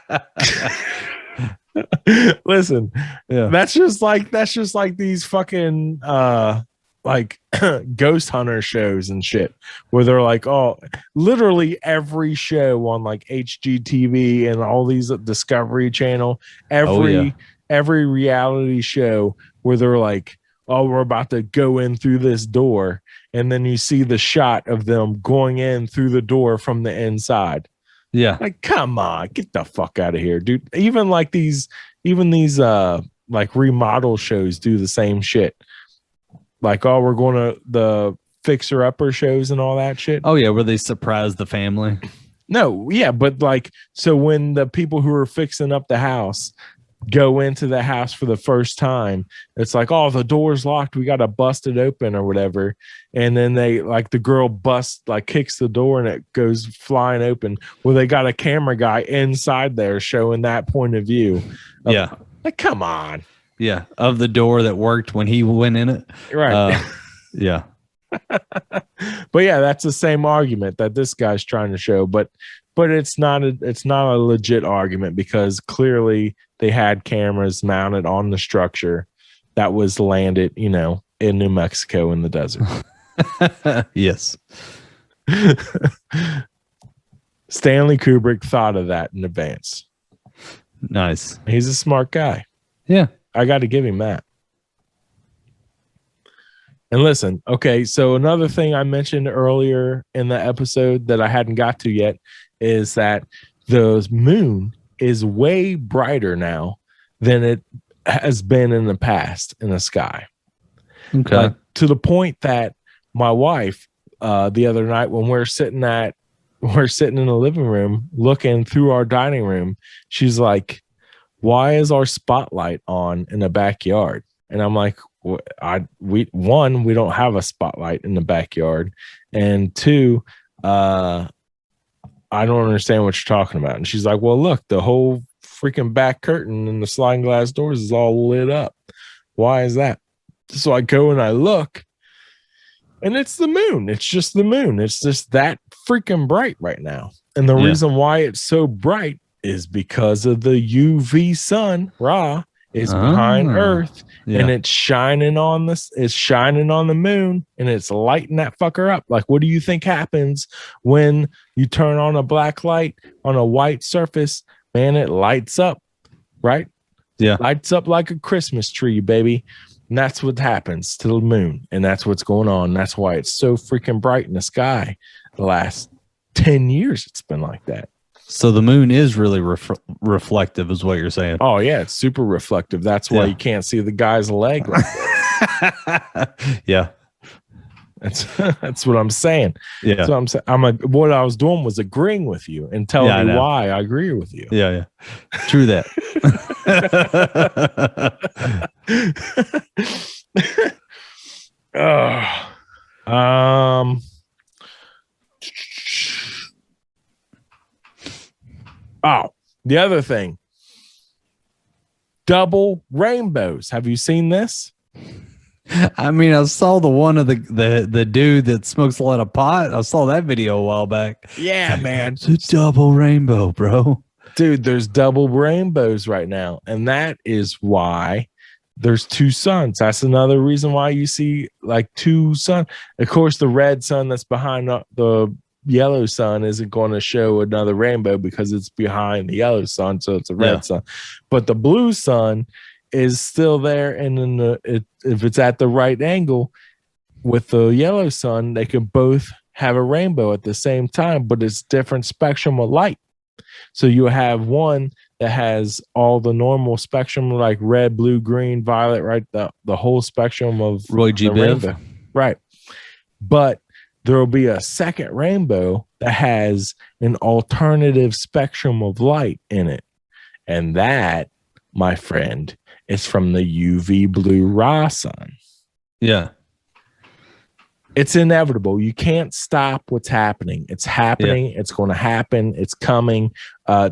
A: listen.
C: Yeah.
A: That's just like these fucking like ghost hunter shows and shit where they're like, oh, literally every show on like HGTV and all these Discovery Channel, every reality show where they're like, oh, we're about to go in through this door, and then you see the shot of them going in through the door from the inside.
C: Yeah.
A: Like, come on, get the fuck out of here, dude. Even these like remodel shows do the same shit. Like, oh, we're going to the fixer upper shows and all that shit.
C: Oh yeah, where they surprise the family.
A: No, yeah, but like, so when the people who are fixing up the house go into the house for the first time, it's like, oh, the door's locked, we got to bust it open or whatever. And then they like the girl kicks the door and it goes flying open. Well, they got a camera guy inside there showing that point of view.
C: Yeah.
A: Like, come on.
C: Yeah. Of the door that worked when he went in it.
A: Right.
C: Yeah.
A: But yeah, that's the same argument that this guy's trying to show, but it's not a legit argument because clearly they had cameras mounted on the structure that was landed, in New Mexico in the desert.
C: Yes.
A: Stanley Kubrick thought of that in advance.
C: Nice.
A: He's a smart guy.
C: Yeah.
A: I got to give him that. And listen, okay, so another thing I mentioned earlier in the episode that I hadn't got to yet is that the moon is way brighter now than it has been in the past in the sky.
C: Okay.
A: Like, to the point that my wife, the other night when we're sitting in the living room looking through our dining room, she's like, why is our spotlight on in the backyard? And I'm like, we don't have a spotlight in the backyard, and two, I don't understand what you're talking about. And she's like, well, look, the whole freaking back curtain and the sliding glass doors is all lit up. Why is that? So I go and I look, and it's the moon. It's just the moon. It's just that freaking bright right now. And the reason why it's so bright is because of the UV sun, Ra, is behind Earth, and it's shining on the moon, and it's lighting that fucker up. Like, what do you think happens when you turn on a black light on a white surface? Man, it lights up, right?
C: Yeah.
A: Lights up like a Christmas tree, baby. And that's what happens to the moon, and that's what's going on. That's why it's so freaking bright in the sky. The last 10 years, it's been like that.
C: So the moon is really reflective, is what you're saying.
A: Oh yeah, it's super reflective. That's why you can't see the guy's leg like that.
C: Yeah,
A: that's what I'm saying.
C: Yeah,
A: so I'm saying what I was doing was agreeing with you and telling you why I agree with you.
C: Yeah, true that.
A: Oh, the other thing, double rainbows. Have you seen this?
C: I mean, I saw the one of the dude that smokes a lot of pot. I saw that video a while back.
A: Yeah, man.
C: It's a double rainbow, bro.
A: Dude, there's double rainbows right now. And that is why there's two suns. That's another reason why you see like two suns. Of course, the red sun that's behind the yellow sun isn't going to show another rainbow because it's behind the yellow sun, so it's a red sun. But the blue sun is still there, and then if it's at the right angle with the yellow sun, they can both have a rainbow at the same time, but it's different spectrum of light. So you have one that has all the normal spectrum like red, blue, green, violet, right? The whole spectrum of
C: Roy G. Biv.
A: Rainbow. Right. But there will be a second rainbow that has an alternative spectrum of light in it. And that, my friend, is from the UV blue Ra sun.
C: Yeah.
A: It's inevitable. You can't stop what's happening. It's happening. It's going to happen. It's coming.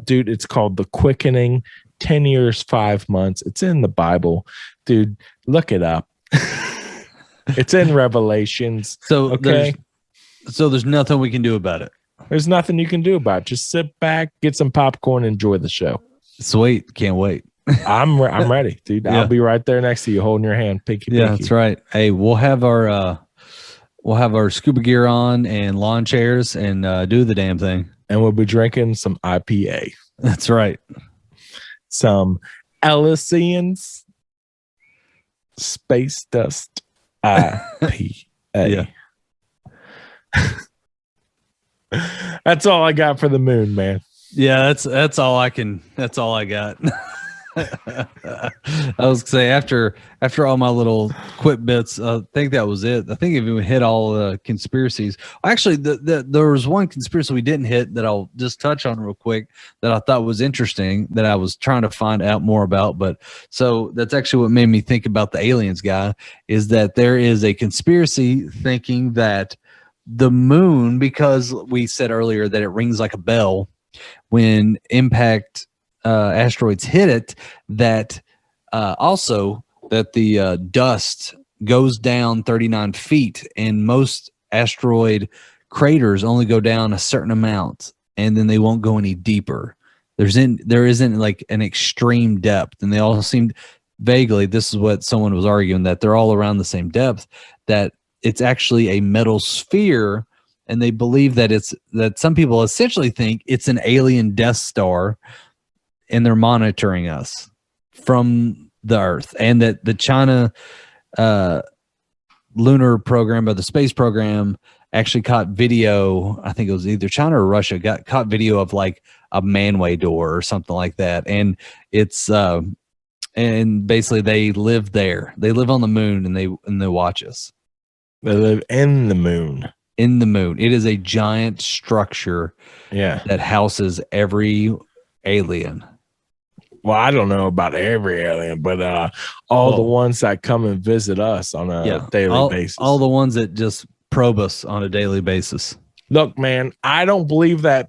A: Dude, it's called the quickening. 10 years, 5 months. It's in the Bible. Dude, look it up. It's in Revelations.
C: So
A: okay.
C: there's nothing we can do about it.
A: There's nothing you can do about it. Just sit back, get some popcorn, enjoy the show.
C: Sweet. Can't wait.
A: I'm ready, dude.
C: Yeah.
A: I'll be right there next to you holding your hand. Pinky.
C: That's right. Hey, we'll have our scuba gear on and lawn chairs and do the damn thing.
A: And we'll be drinking some IPA.
C: That's right.
A: Some Elysians Space Dust IPA.
C: Yeah.
A: That's all I got for the moon, man.
C: Yeah, that's all I got. I was gonna say after all my little quip bits, I think that was it. I think if we hit all the conspiracies, actually, there was one conspiracy we didn't hit that I'll just touch on real quick that I thought was interesting that I was trying to find out more about. But so that's actually what made me think about the aliens guy is that there is a conspiracy thinking that the moon, because we said earlier that it rings like a bell when impact asteroids hit it, that also that the dust goes down 39 feet, and most asteroid craters only go down a certain amount, and then they won't go any deeper. There isn't like an extreme depth, and they all seemed vaguely. This is what someone was arguing, that they're all around the same depth. That it's actually a metal sphere, and they believe that some people essentially think it's an alien Death Star, and they're monitoring us from the Earth, and that the China lunar program or the space program actually caught video. I think it was either China or Russia caught video of like a manway door or something like that, and it's and basically they live there. They live on the moon, and they watch us.
A: They live in the moon.
C: In the moon. It is a giant structure that houses every alien.
A: Well, I don't know about every alien, but all the ones that come and visit us on a daily basis.
C: All the ones that just probe us on a daily basis.
A: Look, man, I don't believe that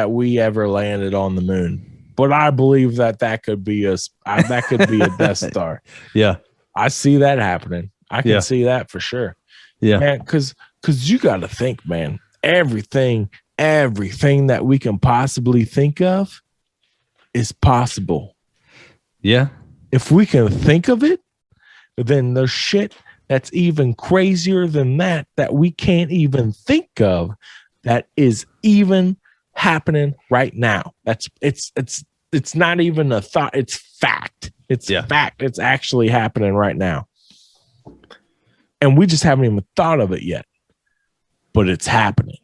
A: we ever landed on the moon, but I believe that could be a Death Star.
C: Yeah.
A: I see that happening. I can see that for sure.
C: Yeah,
A: man, because you got to think, man, everything that we can possibly think of is possible.
C: Yeah.
A: If we can think of it, then there's shit that's even crazier than that we can't even think of that is even happening right now. It's not even a thought. It's fact. It's fact. It's actually happening right now. And we just haven't even thought of it yet, but it's happening.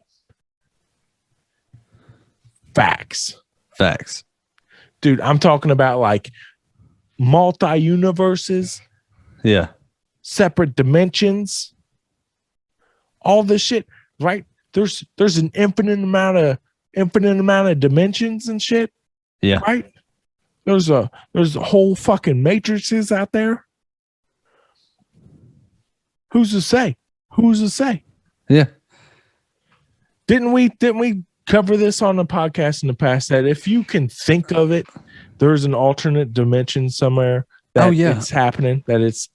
A: Facts. Dude, I'm talking about like multi-universes.
C: Yeah.
A: Separate dimensions. All this shit, right? There's an infinite amount of dimensions and shit.
C: Yeah.
A: Right? There's a whole fucking matrices out there. Who's to say?
C: Yeah.
A: Didn't we cover this on the podcast in the past that if you can think of it, there's an alternate dimension somewhere that it's happening, that it's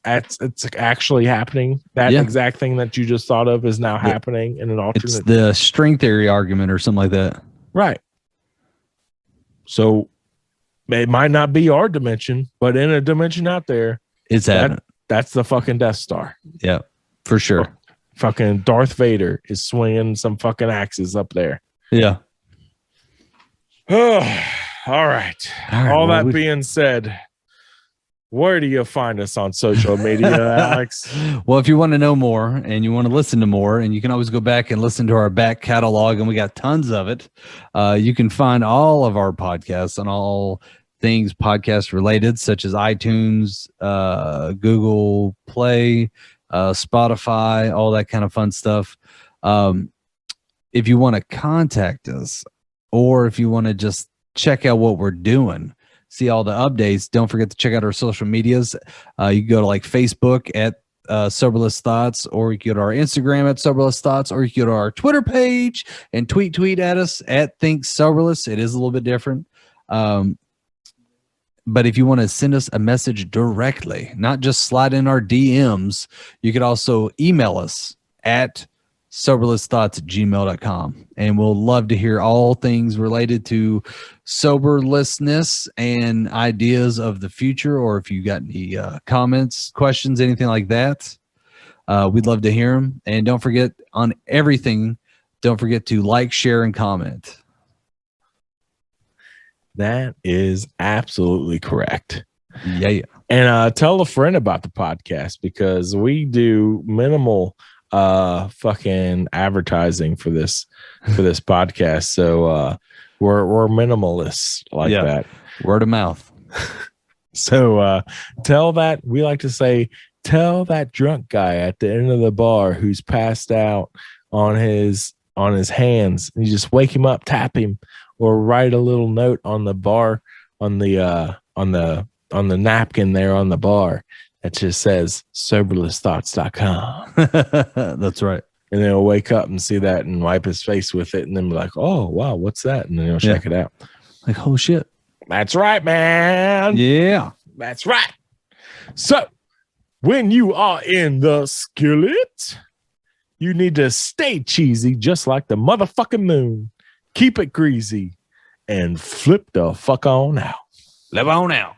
A: actually happening. That exact thing that you just thought of is now happening in an alternate.
C: It's the string theory argument or something like that.
A: Right. So it might not be our dimension, but in a dimension out there,
C: it's happening.
A: That's the fucking Death Star.
C: Yeah, for sure.
A: Fucking Darth Vader is swinging some fucking axes up there.
C: Yeah.
A: Oh, all right. All that being said, where do you find us on social media, Alex?
C: Well, if you want to know more and you want to listen to more, and you can always go back and listen to our back catalog, and we got tons of it. You can find all of our podcasts on all things podcast related, such as iTunes, Google Play, Spotify, all that kind of fun stuff. If you want to contact us, or if you want to just check out what we're doing, see all the updates, don't forget to check out our social medias. You can go to like Facebook at Soberless Thoughts, or you can go to our Instagram at Soberless Thoughts, or you can go to our Twitter page and tweet at us at Think Soberless. It is a little bit different. But if you want to send us a message directly, not just slide in our DMs, you could also email us at soberlessthoughts@gmail.com. And we'll love to hear all things related to soberlessness and ideas of the future, or if you got any comments, questions, anything like that. We'd love to hear them. And don't forget, on everything, don't forget to like, share, and comment.
A: That is absolutely correct.
C: Yeah.
A: And tell a friend about the podcast, because we do minimal fucking advertising for this podcast. So we're minimalists like that.
C: Word of mouth.
A: So tell that drunk guy at the end of the bar who's passed out on his hands. You just wake him up, tap him, or write a little note on the bar, on the napkin there on the bar that just says soberlessthoughts.com.
C: That's right.
A: And then he'll wake up and see that and wipe his face with it, and then be like, oh wow, what's that? And then he'll check it out.
C: Like, oh shit.
A: That's right, man.
C: Yeah.
A: That's right. So when you are in the skillet, you need to stay cheesy, just like the motherfucking moon. Keep it greasy and flip the fuck on out.
C: Live on out.